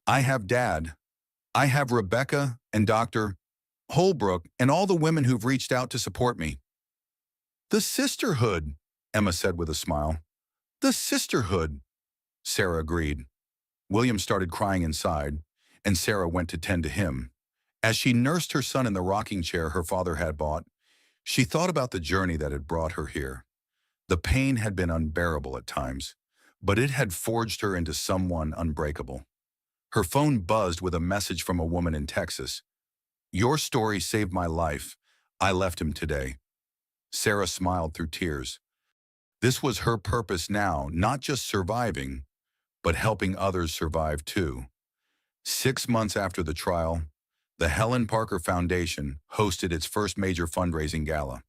A: I have Dad. I have Rebecca and Dr. Holbrook and all the women who've reached out to support me. The sisterhood, Emma said with a smile. The sisterhood, Sarah agreed. William started crying inside, and Sarah went to tend to him. As she nursed her son in the rocking chair her father had bought, she thought about the journey that had brought her here. The pain had been unbearable at times, but it had forged her into someone unbreakable. Her phone buzzed with a message from a woman in Texas. "Your story saved my life. I left him today." Sarah smiled through tears. This was her purpose now, not just surviving, but helping others survive too. 6 months after the trial, the Helen Parker Foundation hosted its first major fundraising gala.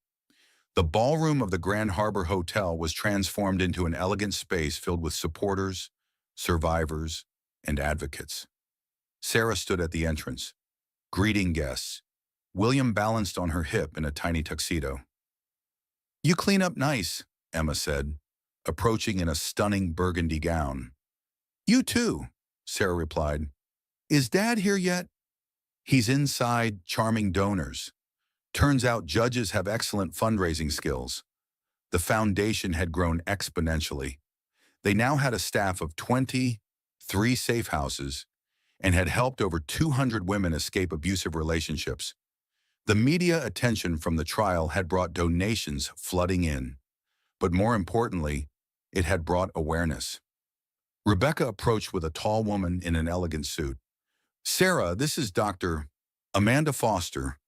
A: The ballroom of the Grand Harbor Hotel was transformed into an elegant space filled with supporters, survivors, and advocates. Sarah stood at the entrance, greeting guests. William balanced on her hip in a tiny tuxedo. "You clean up nice," Emma said, approaching in a stunning burgundy gown. "You too," Sarah replied. "Is Dad here yet?" "He's inside, charming donors. Turns out judges have excellent fundraising skills." The foundation had grown exponentially. They now had a staff of 23 safe houses and had helped over 200 women escape abusive relationships. The media attention from the trial had brought donations flooding in, but more importantly, it had brought awareness. Rebecca approached with a tall woman in an elegant suit. "Sarah, this is Dr. Amanda Foster.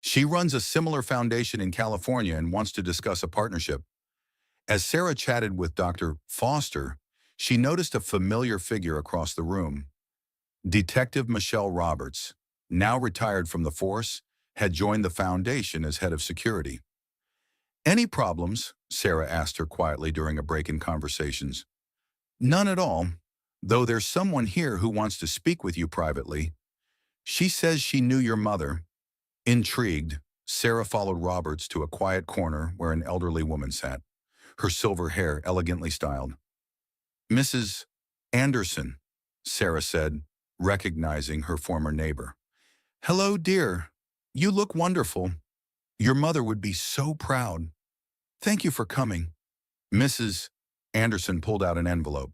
A: She runs a similar foundation in California and wants to discuss a partnership." As Sarah chatted with Dr. Foster, she noticed a familiar figure across the room. Detective Michelle Roberts, now retired from the force, had joined the foundation as head of security. "Any problems?" Sarah asked her quietly during a break in conversations. "None at all, though there's someone here who wants to speak with you privately. She says she knew your mother." Intrigued, Sarah followed Roberts to a quiet corner where an elderly woman sat, her silver hair elegantly styled. "Mrs. Anderson," Sarah said, recognizing her former neighbor. "Hello, dear. You look wonderful. Your mother would be so proud. Thank you for coming." Mrs. Anderson pulled out an envelope.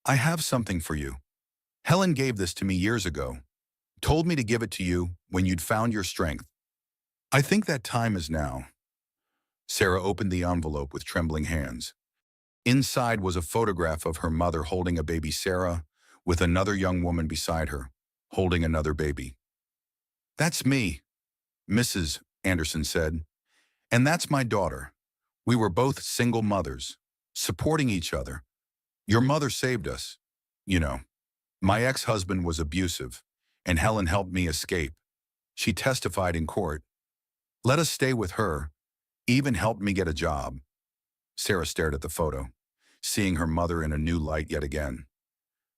A: "I have something for you. Helen gave this to me years ago. Told me to give it to you when you'd found your strength. I think that time is now." Sarah opened the envelope with trembling hands. Inside was a photograph of her mother holding a baby Sarah, with another young woman beside her, holding another baby. "That's me," Mrs. Anderson said. "And that's my daughter. We were both single mothers, supporting each other. Your mother saved us. You know, my ex-husband was abusive, and Helen helped me escape. She testified in court. Let us stay with her, even helped me get a job." Sarah stared at the photo, seeing her mother in a new light yet again.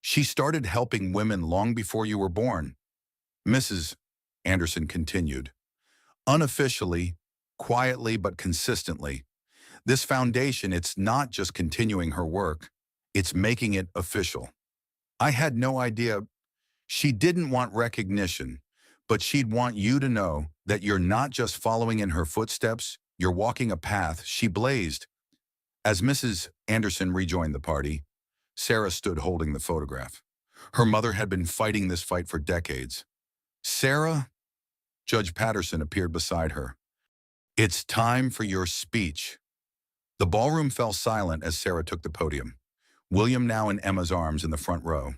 A: "She started helping women long before you were born," Mrs. Anderson continued. "Unofficially, quietly but consistently. This foundation, it's not just continuing her work, it's making it official. I had no idea. She didn't want recognition, but she'd want you to know that you're not just following in her footsteps, you're walking a path she blazed." As Mrs. Anderson rejoined the party, Sarah stood holding the photograph. Her mother had been fighting this fight for decades. "Sarah," Judge Patterson appeared beside her. "It's time for your speech." The ballroom fell silent as Sarah took the podium, William now in Emma's arms in the front row.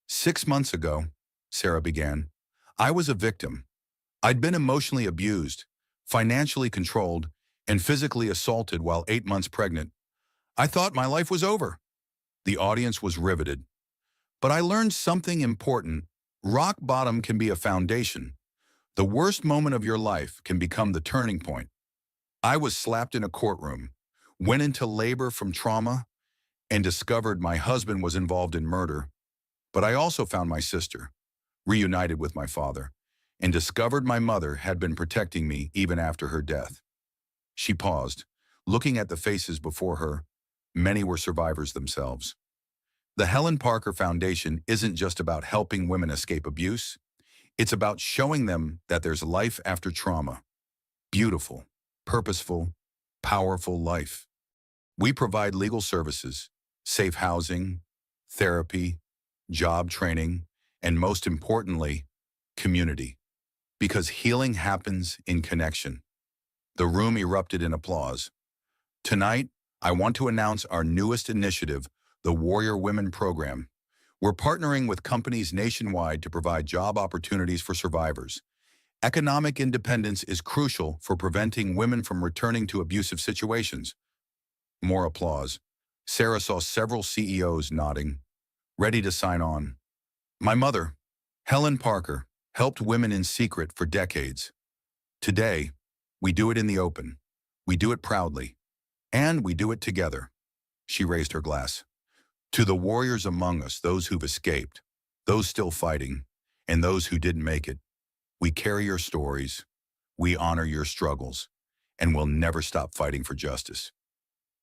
A: "6 months ago," Sarah began, "I was a victim. I'd been emotionally abused, financially controlled, and physically assaulted while 8 months pregnant. I thought my life was over." The audience was riveted. "But I learned something important. Rock bottom can be a foundation. The worst moment of your life can become the turning point. I was slapped in a courtroom, went into labor from trauma, and discovered my husband was involved in murder. But I also found my sister, reunited with my father, and discovered my mother had been protecting me even after her death." She paused, looking at the faces before her. Many were survivors themselves. The Helen Parker Foundation isn't just about helping women escape abuse. It's about showing them that there's life after trauma. Beautiful, purposeful, powerful life. We provide legal services, safe housing, therapy, job training, and most importantly, community. Because healing happens in connection. The room erupted in applause. Tonight, I want to announce our newest initiative, the Warrior Women Program. We're partnering with companies nationwide to provide job opportunities for survivors. Economic independence is crucial for preventing women from returning to abusive situations. More applause. Sarah saw several CEOs nodding, ready to sign on. My mother, Helen Parker, helped women in secret for decades. Today, we do it in the open. We do it proudly. And we do it together. She raised her glass. To the warriors among us, those who've escaped, those still fighting, and those who didn't make it, we carry your stories, we honor your struggles, and we'll never stop fighting for justice.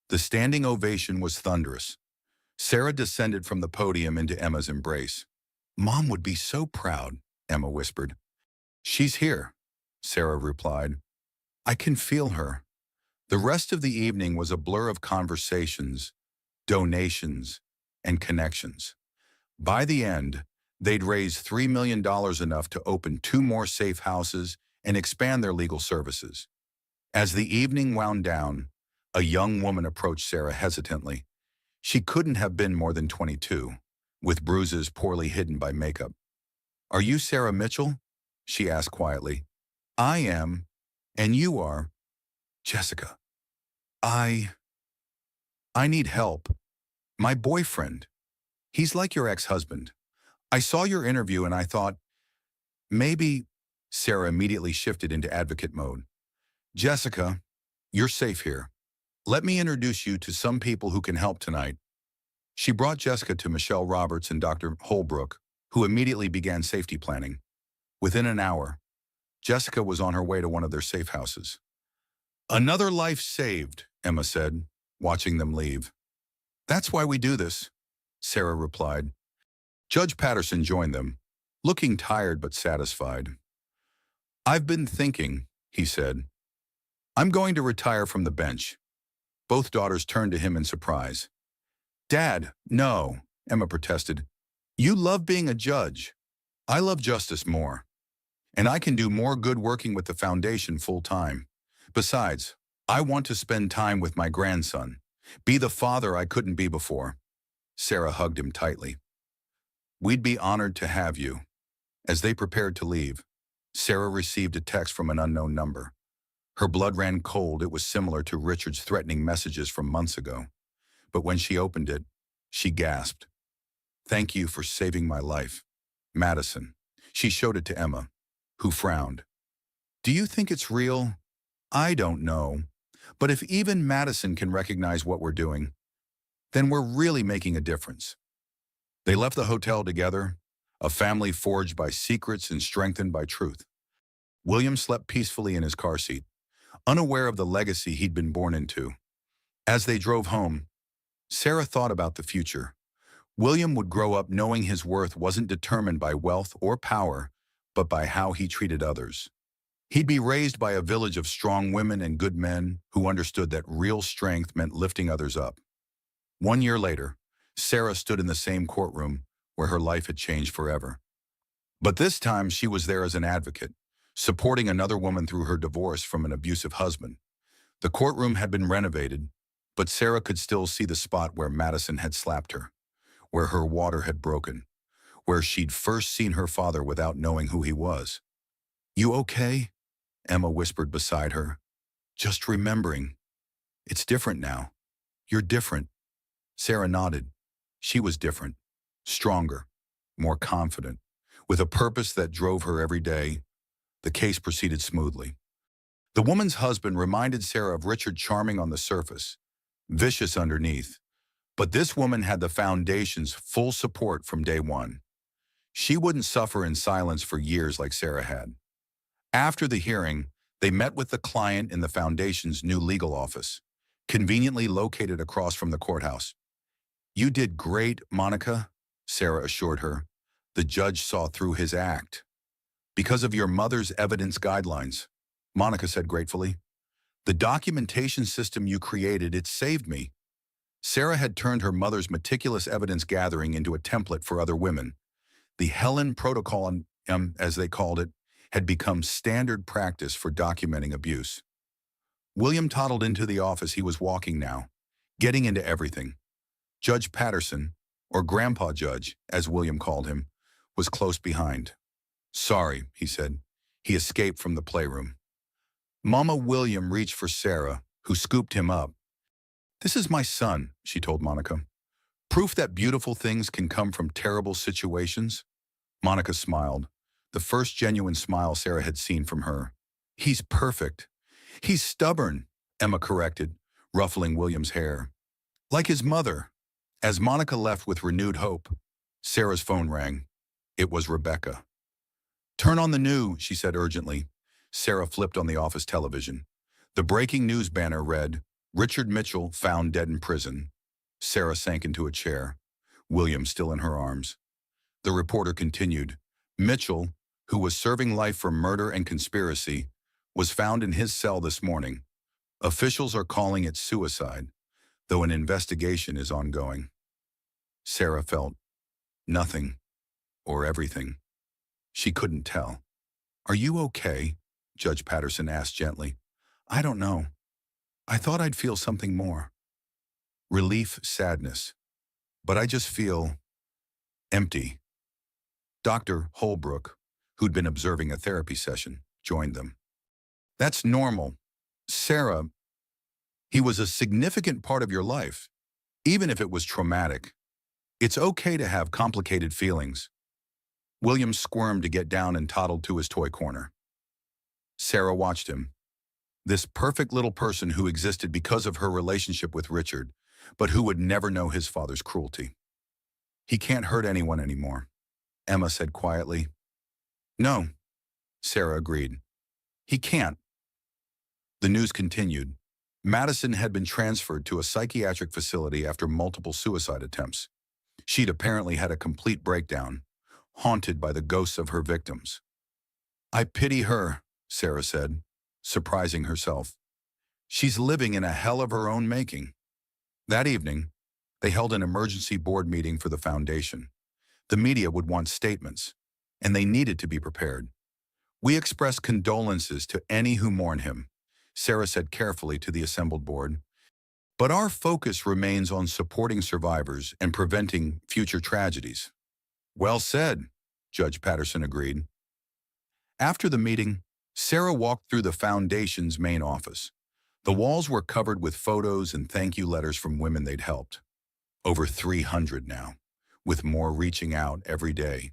A: The standing ovation was thunderous. Sarah descended from the podium into Emma's embrace. Mom would be so proud, Emma whispered. She's here, Sarah replied. I can feel her. The rest of the evening was a blur of conversations, donations, and connections. By the end, they'd raised $3 million, enough to open 2 more safe houses and expand their legal services. As the evening wound down, a young woman approached Sarah hesitantly. She couldn't have been more than 22, with bruises poorly hidden by makeup. Are you Sarah Mitchell? She asked quietly. I am, and you are? Jessica. I need help. My boyfriend. He's like your ex-husband. I saw your interview and I thought, maybe. Sarah immediately shifted into advocate mode. Jessica, you're safe here. Let me introduce you to some people who can help tonight. She brought Jessica to Michelle Roberts and Dr. Holbrook, who immediately began safety planning. Within an hour, Jessica was on her way to one of their safe houses. Another life saved, Emma said, watching them leave. That's why we do this, Sarah replied. Judge Patterson joined them, looking tired but satisfied. I've been thinking, he said. I'm going to retire from the bench. Both daughters turned to him in surprise. Dad, no, Emma protested. You love being a judge. I love justice more. And I can do more good working with the foundation full time. Besides, I want to spend time with my grandson, be the father I couldn't be before. Sarah hugged him tightly. We'd be honored to have you. As they prepared to leave, Sarah received a text from an unknown number. Her blood ran cold. It was similar to Richard's threatening messages from months ago. But when she opened it, she gasped. Thank you for saving my life. Madison. She showed it to Emma, who frowned. Do you think it's real? I don't know. But if even Madison can recognize what we're doing, then we're really making a difference. They left the hotel together, a family forged by secrets and strengthened by truth. William slept peacefully in his car seat, unaware of the legacy he'd been born into. As they drove home, Sarah thought about the future. William would grow up knowing his worth wasn't determined by wealth or power, but by how he treated others. He'd be raised by a village of strong women and good men who understood that real strength meant lifting others up. 1 year later, Sarah stood in the same courtroom where her life had changed forever. But this time she was there as an advocate, supporting another woman through her divorce from an abusive husband. The courtroom had been renovated, but Sarah could still see the spot where Madison had slapped her, where her water had broken, where she'd first seen her father without knowing who he was. You okay? Emma whispered beside her. Just remembering. It's different now. You're different. Sarah nodded. She was different, stronger, more confident, with a purpose that drove her every day. The case proceeded smoothly. The woman's husband reminded Sarah of Richard, charming on the surface, vicious underneath. But this woman had the foundation's full support from day one. She wouldn't suffer in silence for years like Sarah had. After the hearing, they met with the client in the foundation's new legal office, conveniently located across from the courthouse. You did great, Monica, Sarah assured her. The judge saw through his act. Because of your mother's evidence guidelines, Monica said gratefully. The documentation system you created, it saved me. Sarah had turned her mother's meticulous evidence gathering into a template for other women. The Helen Protocol, as they called it, had become standard practice for documenting abuse. William toddled into the office he was walking now, getting into everything. Judge Patterson, or Grandpa Judge, as William called him, was close behind. "Sorry," he said. He escaped from the playroom. Mama William reached for Sarah, who scooped him up. "This is my son," she told Monica. "Proof that beautiful things can come from terrible situations." Monica smiled, the first genuine smile Sarah had seen from her. "He's perfect." "He's stubborn," Emma corrected, ruffling William's hair. "Like his mother." As Monica left with renewed hope, Sarah's phone rang. It was Rebecca. "Turn on the news," she said urgently. Sarah flipped on the office television. The breaking news banner read, "Richard Mitchell found dead in prison." Sarah sank into a chair, William still in her arms. The reporter continued, "Mitchell, who was serving life for murder and conspiracy, was found in his cell this morning. Officials are calling it suicide, though an investigation is ongoing." Sarah felt nothing or everything. She couldn't tell. "Are you okay?" Judge Patterson asked gently. "I don't know. I thought I'd feel something more." Relief, sadness. "But I just feel empty." Dr. Holbrook, who'd been observing a therapy session, joined them. "That's normal. Sarah, he was a significant part of your life, even if it was traumatic. It's okay to have complicated feelings." William squirmed to get down and toddled to his toy corner. Sarah watched him. This perfect little person who existed because of her relationship with Richard, but who would never know his father's cruelty. "He can't hurt anyone anymore," Emma said quietly. "No," Sarah agreed. "He can't." The news continued. Madison had been transferred to a psychiatric facility after multiple suicide attempts. She'd apparently had a complete breakdown, haunted by the ghosts of her victims. "I pity her," Sarah said, surprising herself. "She's living in a hell of her own making." That evening, they held an emergency board meeting for the foundation. The media would want statements, and they needed to be prepared. "We express condolences to any who mourn him," Sarah said carefully to the assembled board. "But our focus remains on supporting survivors and preventing future tragedies." "Well said," Judge Patterson agreed. After the meeting, Sarah walked through the foundation's main office. The walls were covered with photos and thank you letters from women they'd helped. Over 300 now, with more reaching out every day.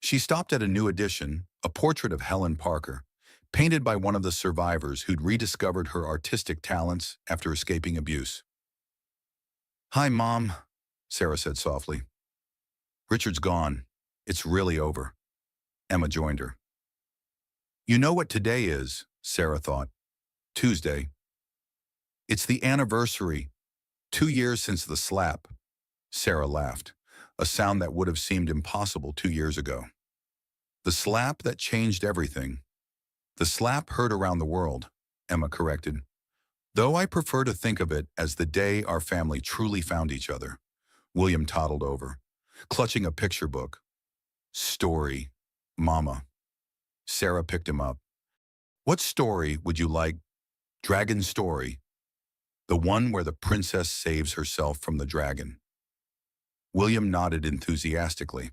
A: She stopped at a new addition, a portrait of Helen Parker, painted by one of the survivors who'd rediscovered her artistic talents after escaping abuse. "Hi, Mom," Sarah said softly. "Richard's gone. It's really over." Emma joined her. "You know what today is," Sarah thought. "Tuesday. It's the anniversary. 2 years since the slap." Sarah laughed, a sound that would have seemed impossible 2 years ago. "The slap that changed everything." "The slap heard around the world," Emma corrected. "Though I prefer to think of it as the day our family truly found each other." William toddled over, clutching a picture book. "Story, Mama." Sarah picked him up. "What story would you like?" "Dragon story. The one where the princess saves herself from the dragon." William nodded enthusiastically.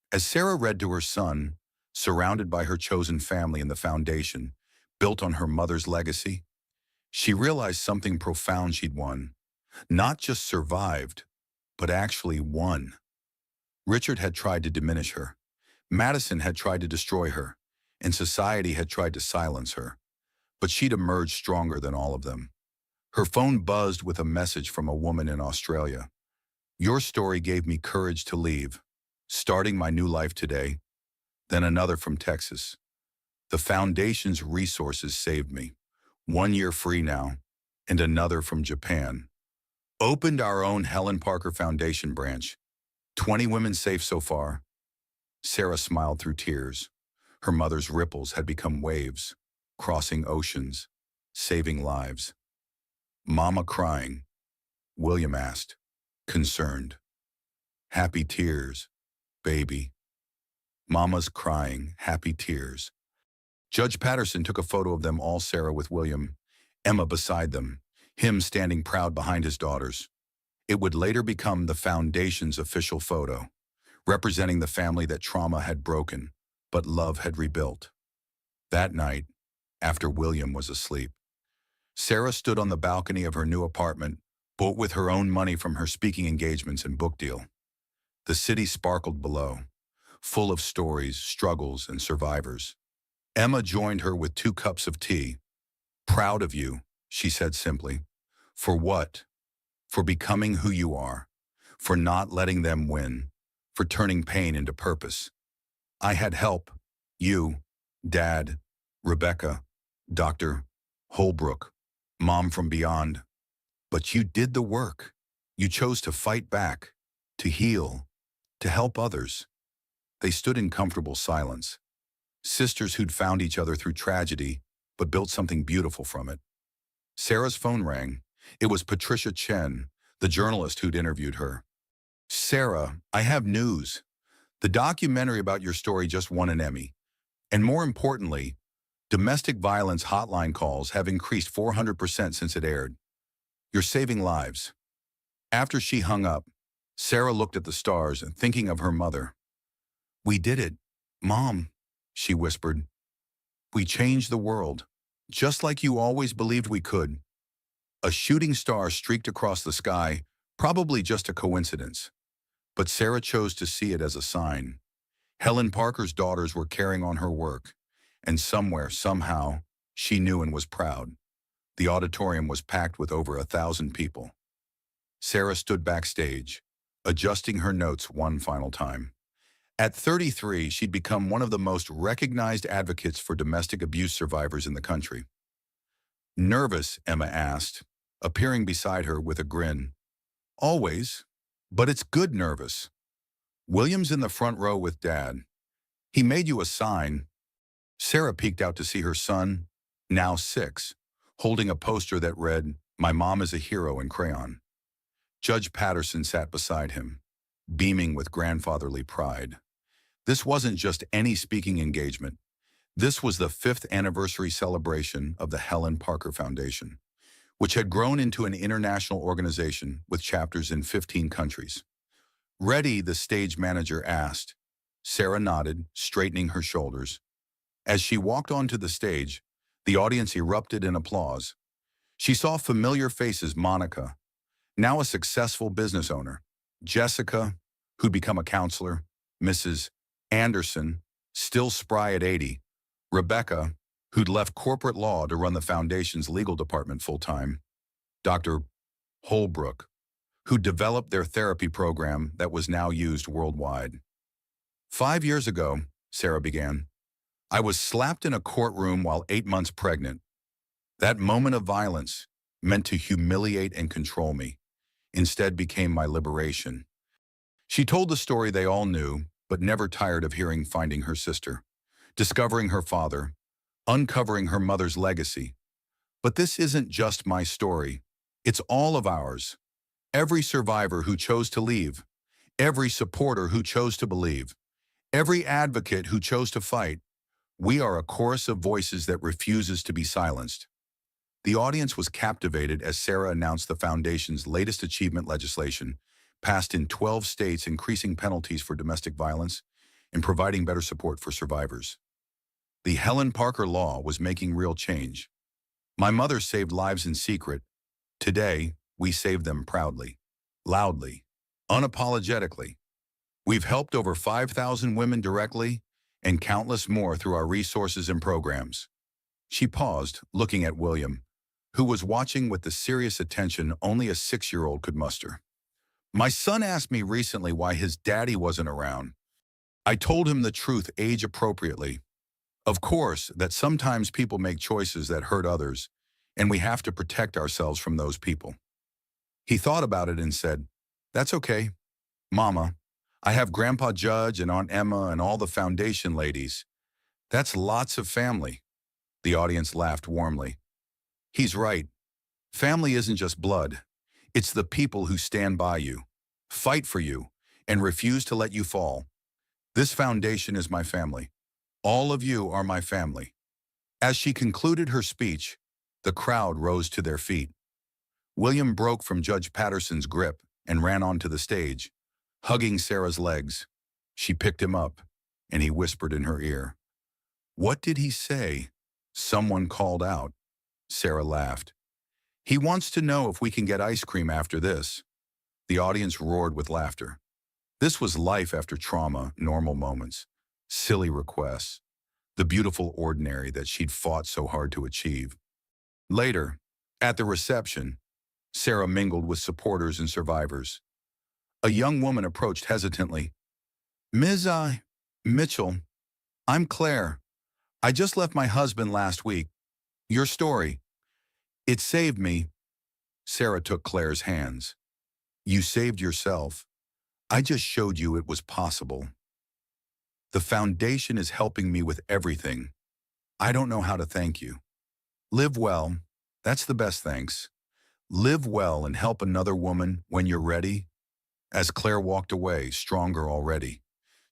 A: As Sarah read to her son, surrounded by her chosen family in the foundation, built on her mother's legacy, she realized something profound she'd won. Not just survived, but actually won. Richard had tried to diminish her. Madison had tried to destroy her, and society had tried to silence her. But she'd emerged stronger than all of them. Her phone buzzed with a message from a woman in Australia. "Your story gave me courage to leave, starting my new life today." Then another from Texas. "The foundation's resources saved me. 1 year free now." And another from Japan. "Opened our own Helen Parker Foundation branch. 20 women safe so far." Sarah smiled through tears. Her mother's ripples had become waves, crossing oceans, saving lives. Mama crying. William asked, concerned. Happy tears, baby. Mama's crying, happy tears. Judge Patterson took a photo of them all, Sarah with William, Emma beside them, him standing proud behind his daughters. It would later become the Foundation's official photo, representing the family that trauma had broken, but love had rebuilt. That night, after William was asleep, Sarah stood on the balcony of her new apartment, bought with her own money from her speaking engagements and book deal. The city sparkled below, full of stories, struggles, and survivors. Emma joined her with 2 cups of tea. Proud of you, she said simply. For what? For becoming who you are, for not letting them win, for turning pain into purpose. I had help. You, Dad, Rebecca, Dr. Holbrook, Mom from beyond. But you did the work. You chose to fight back, to heal, to help others. They stood in comfortable silence. Sisters who'd found each other through tragedy, but built something beautiful from it. Sarah's phone rang. It was Patricia Chen, the journalist who'd interviewed her. Sarah, I have news. The documentary about your story just won an Emmy. And more importantly, domestic violence hotline calls have increased 400% since it aired. You're saving lives. After she hung up, Sarah looked at the stars and thinking of her mother. We did it, Mom, she whispered. We changed the world, just like you always believed we could. A shooting star streaked across the sky, probably just a coincidence. But Sarah chose to see it as a sign. Helen Parker's daughters were carrying on her work, and somewhere, somehow, she knew and was proud. The auditorium was packed with over 1,000 people. Sarah stood backstage, adjusting her notes one final time. At 33, she'd become one of the most recognized advocates for domestic abuse survivors in the country. Nervous, Emma asked, appearing beside her with a grin. Always, but it's good nervous. William's in the front row with Dad. He made you a sign. Sarah peeked out to see her son, now 6, holding a poster that read, My mom is a hero in crayon. Judge Patterson sat beside him, beaming with grandfatherly pride. This wasn't just any speaking engagement. This was the 5th anniversary celebration of the Helen Parker Foundation, which had grown into an international organization with chapters in 15 countries. Ready, the stage manager asked. Sarah nodded, straightening her shoulders. As she walked onto the stage, the audience erupted in applause. She saw familiar faces: Monica, now a successful business owner; Jessica, who'd become a counselor; Mrs. Anderson, still spry at 80; Rebecca, who'd left corporate law to run the foundation's legal department full-time; Dr. Holbrook, who developed their therapy program that was now used worldwide. 5 years ago, Sarah began, I was slapped in a courtroom while 8 months pregnant. That moment of violence, meant to humiliate and control me, instead became my liberation. She told the story they all knew, but never tired of hearing, finding her sister, discovering her father, uncovering her mother's legacy. But this isn't just my story. It's all of ours. Every survivor who chose to leave, every supporter who chose to believe, every advocate who chose to fight. We are a chorus of voices that refuses to be silenced. The audience was captivated as Sarah announced the Foundation's latest achievement: legislation passed in 12 states, increasing penalties for domestic violence and providing better support for survivors. The Helen Parker Law was making real change. My mother saved lives in secret. Today, we save them proudly, loudly, unapologetically. We've helped over 5,000 women directly and countless more through our resources and programs. She paused, looking at William, who was watching with the serious attention only a 6-year-old could muster. My son asked me recently why his daddy wasn't around. I told him the truth age-appropriately. Of course, that sometimes people make choices that hurt others, and we have to protect ourselves from those people. He thought about it and said, That's okay, Mama. I have Grandpa Judge and Aunt Emma and all the foundation ladies. That's lots of family. The audience laughed warmly. He's right. Family isn't just blood. It's the people who stand by you, fight for you, and refuse to let you fall. This foundation is my family. All of you are my family. As she concluded her speech, the crowd rose to their feet. William broke from Judge Patterson's grip and ran onto the stage, hugging Sarah's legs. She picked him up, and he whispered in her ear. "What did he say?" Someone called out. Sarah laughed. "He wants to know if we can get ice cream after this." The audience roared with laughter. This was life after trauma, normal moments, silly requests, the beautiful ordinary that she'd fought so hard to achieve. Later, at the reception, Sarah mingled with supporters and survivors. A young woman approached hesitantly. "Ms. Mitchell, I'm Claire. I just left my husband last week. Your story. It saved me." Sarah took Claire's hands. "You saved yourself. I just showed you it was possible. The foundation is helping me with everything. I don't know how to thank you. Live well. That's the best thanks. Live well and help another woman when you're ready." As Claire walked away, stronger already,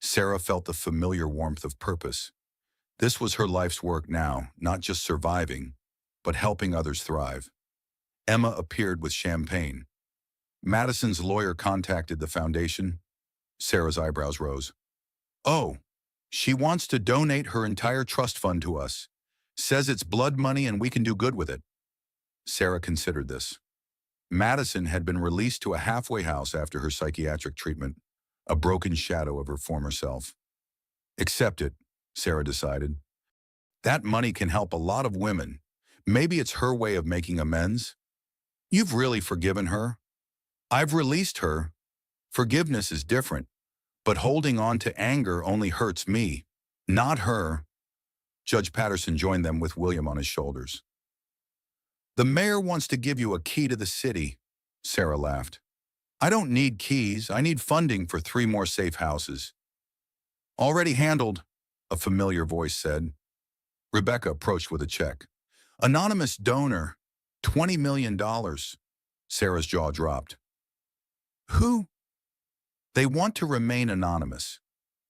A: Sarah felt the familiar warmth of purpose. This was her life's work now, not just surviving, but helping others thrive. Emma appeared with champagne. Madison's lawyer contacted the foundation. Sarah's eyebrows rose. "Oh, she wants to donate her entire trust fund to us. Says it's blood money and we can do good with it." Sarah considered this. Madison had been released to a halfway house after her psychiatric treatment, a broken shadow of her former self. "Accept it," Sarah decided. "That money can help a lot of women. Maybe it's her way of making amends. You've really forgiven her?" "I've released her. Forgiveness is different, but holding on to anger only hurts me, not her." Judge Patterson joined them with William on his shoulders. "The mayor wants to give you a key to the city," Sarah laughed. "I don't need keys. I need funding for 3 more safe houses." "Already handled," a familiar voice said. Rebecca approached with a check. "Anonymous donor, $20 million. Sarah's jaw dropped. "Who?" "They want to remain anonymous,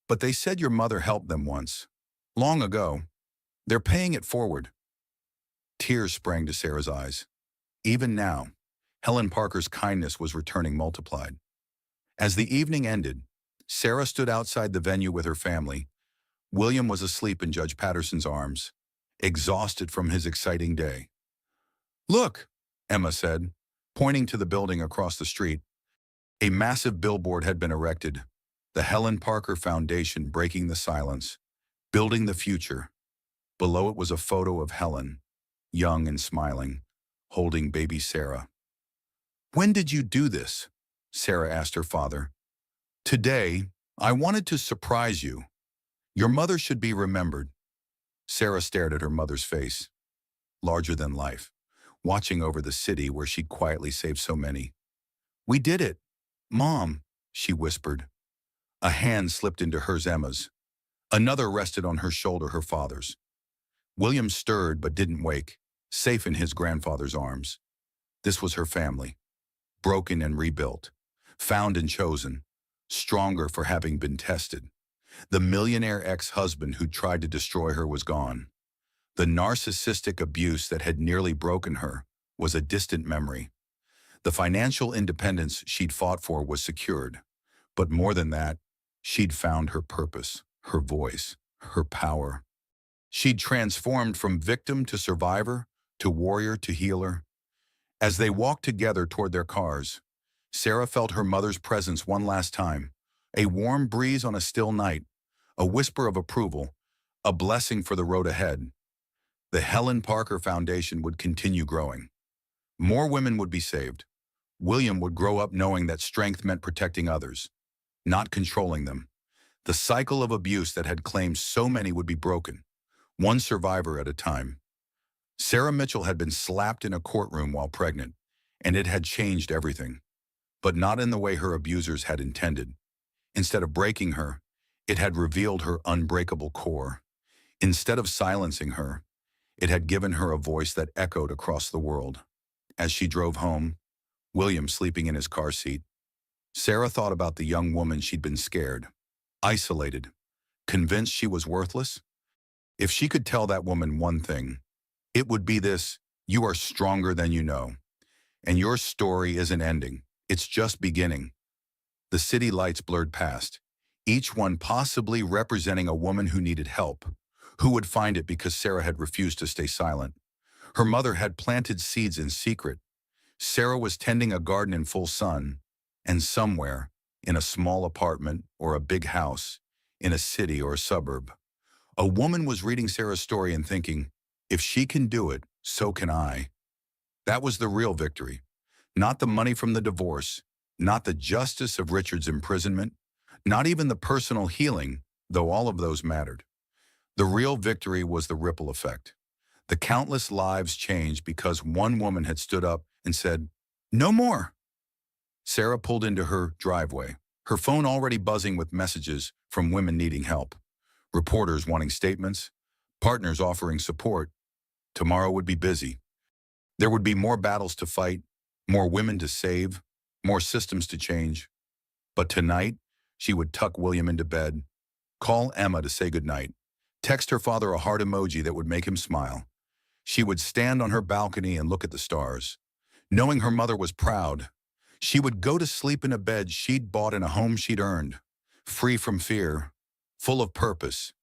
A: but they said your mother helped them once. Long ago. They're paying it forward." Tears sprang to Sarah's eyes. Even now, Helen Parker's kindness was returning multiplied. As the evening ended, Sarah stood outside the venue with her family. William was asleep in Judge Patterson's arms, exhausted from his exciting day. "Look," Emma said, pointing to the building across the street. A massive billboard had been erected, the Helen Parker Foundation breaking the silence, building the future. Below it was a photo of Helen, young and smiling, holding baby Sarah. "When did you do this?" Sarah asked her father. "Today, I wanted to surprise you. Your mother should be remembered." Sarah stared at her mother's face, larger than life, watching over the city where she'd quietly saved so many. "We did it, Mom," she whispered. A hand slipped into hers, Emma's. Another rested on her shoulder, her father's. William stirred but didn't wake, safe in his grandfather's arms. This was her family, broken and rebuilt, found and chosen, stronger for having been tested. The millionaire ex-husband who tried to destroy her was gone. The narcissistic abuse that had nearly broken her was a distant memory. The financial independence she'd fought for was secured. But more than that, she'd found her purpose, her voice, her power. She'd transformed from victim to survivor, to warrior to healer. As they walked together toward their cars, Sarah felt her mother's presence one last time, a warm breeze on a still night, a whisper of approval, a blessing for the road ahead. The Helen Parker Foundation would continue growing. More women would be saved. William would grow up knowing that strength meant protecting others, not controlling them. The cycle of abuse that had claimed so many would be broken, one survivor at a time. Sarah Mitchell had been slapped in a courtroom while pregnant, and it had changed everything. But not in the way her abusers had intended. Instead of breaking her, it had revealed her unbreakable core. Instead of silencing her, it had given her a voice that echoed across the world. As she drove home, William sleeping in his car seat. Sarah thought about the young woman she'd been scared, isolated, convinced she was worthless. If she could tell that woman one thing, it would be this: you are stronger than you know. And your story isn't ending. It's just beginning. The city lights blurred past, each one possibly representing a woman who needed help, who would find it because Sarah had refused to stay silent. Her mother had planted seeds in secret. Sarah was tending a garden in full sun, and somewhere, in a small apartment or a big house, in a city or a suburb, a woman was reading Sarah's story and thinking, if she can do it, so can I. That was the real victory. Not the money from the divorce, not the justice of Richard's imprisonment, not even the personal healing, though all of those mattered. The real victory was the ripple effect. The countless lives changed because one woman had stood up and said, "No more." Sarah pulled into her driveway, her phone already buzzing with messages from women needing help, reporters wanting statements, partners offering support. Tomorrow would be busy. There would be more battles to fight, more women to save, more systems to change. But tonight, she would tuck William into bed, call Emma to say goodnight, text her father a heart emoji that would make him smile. She would stand on her balcony and look at the stars. Knowing her mother was proud, she would go to sleep in a bed she'd bought in a home she'd earned, free from fear, full of purpose.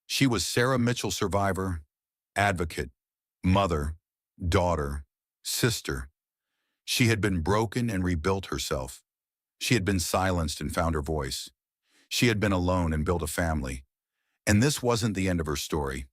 A: She was Sarah Mitchell, survivor, advocate, mother, daughter, sister. She had been broken and rebuilt herself. She had been silenced and found her voice. She had been alone and built a family. And this wasn't the end of her story.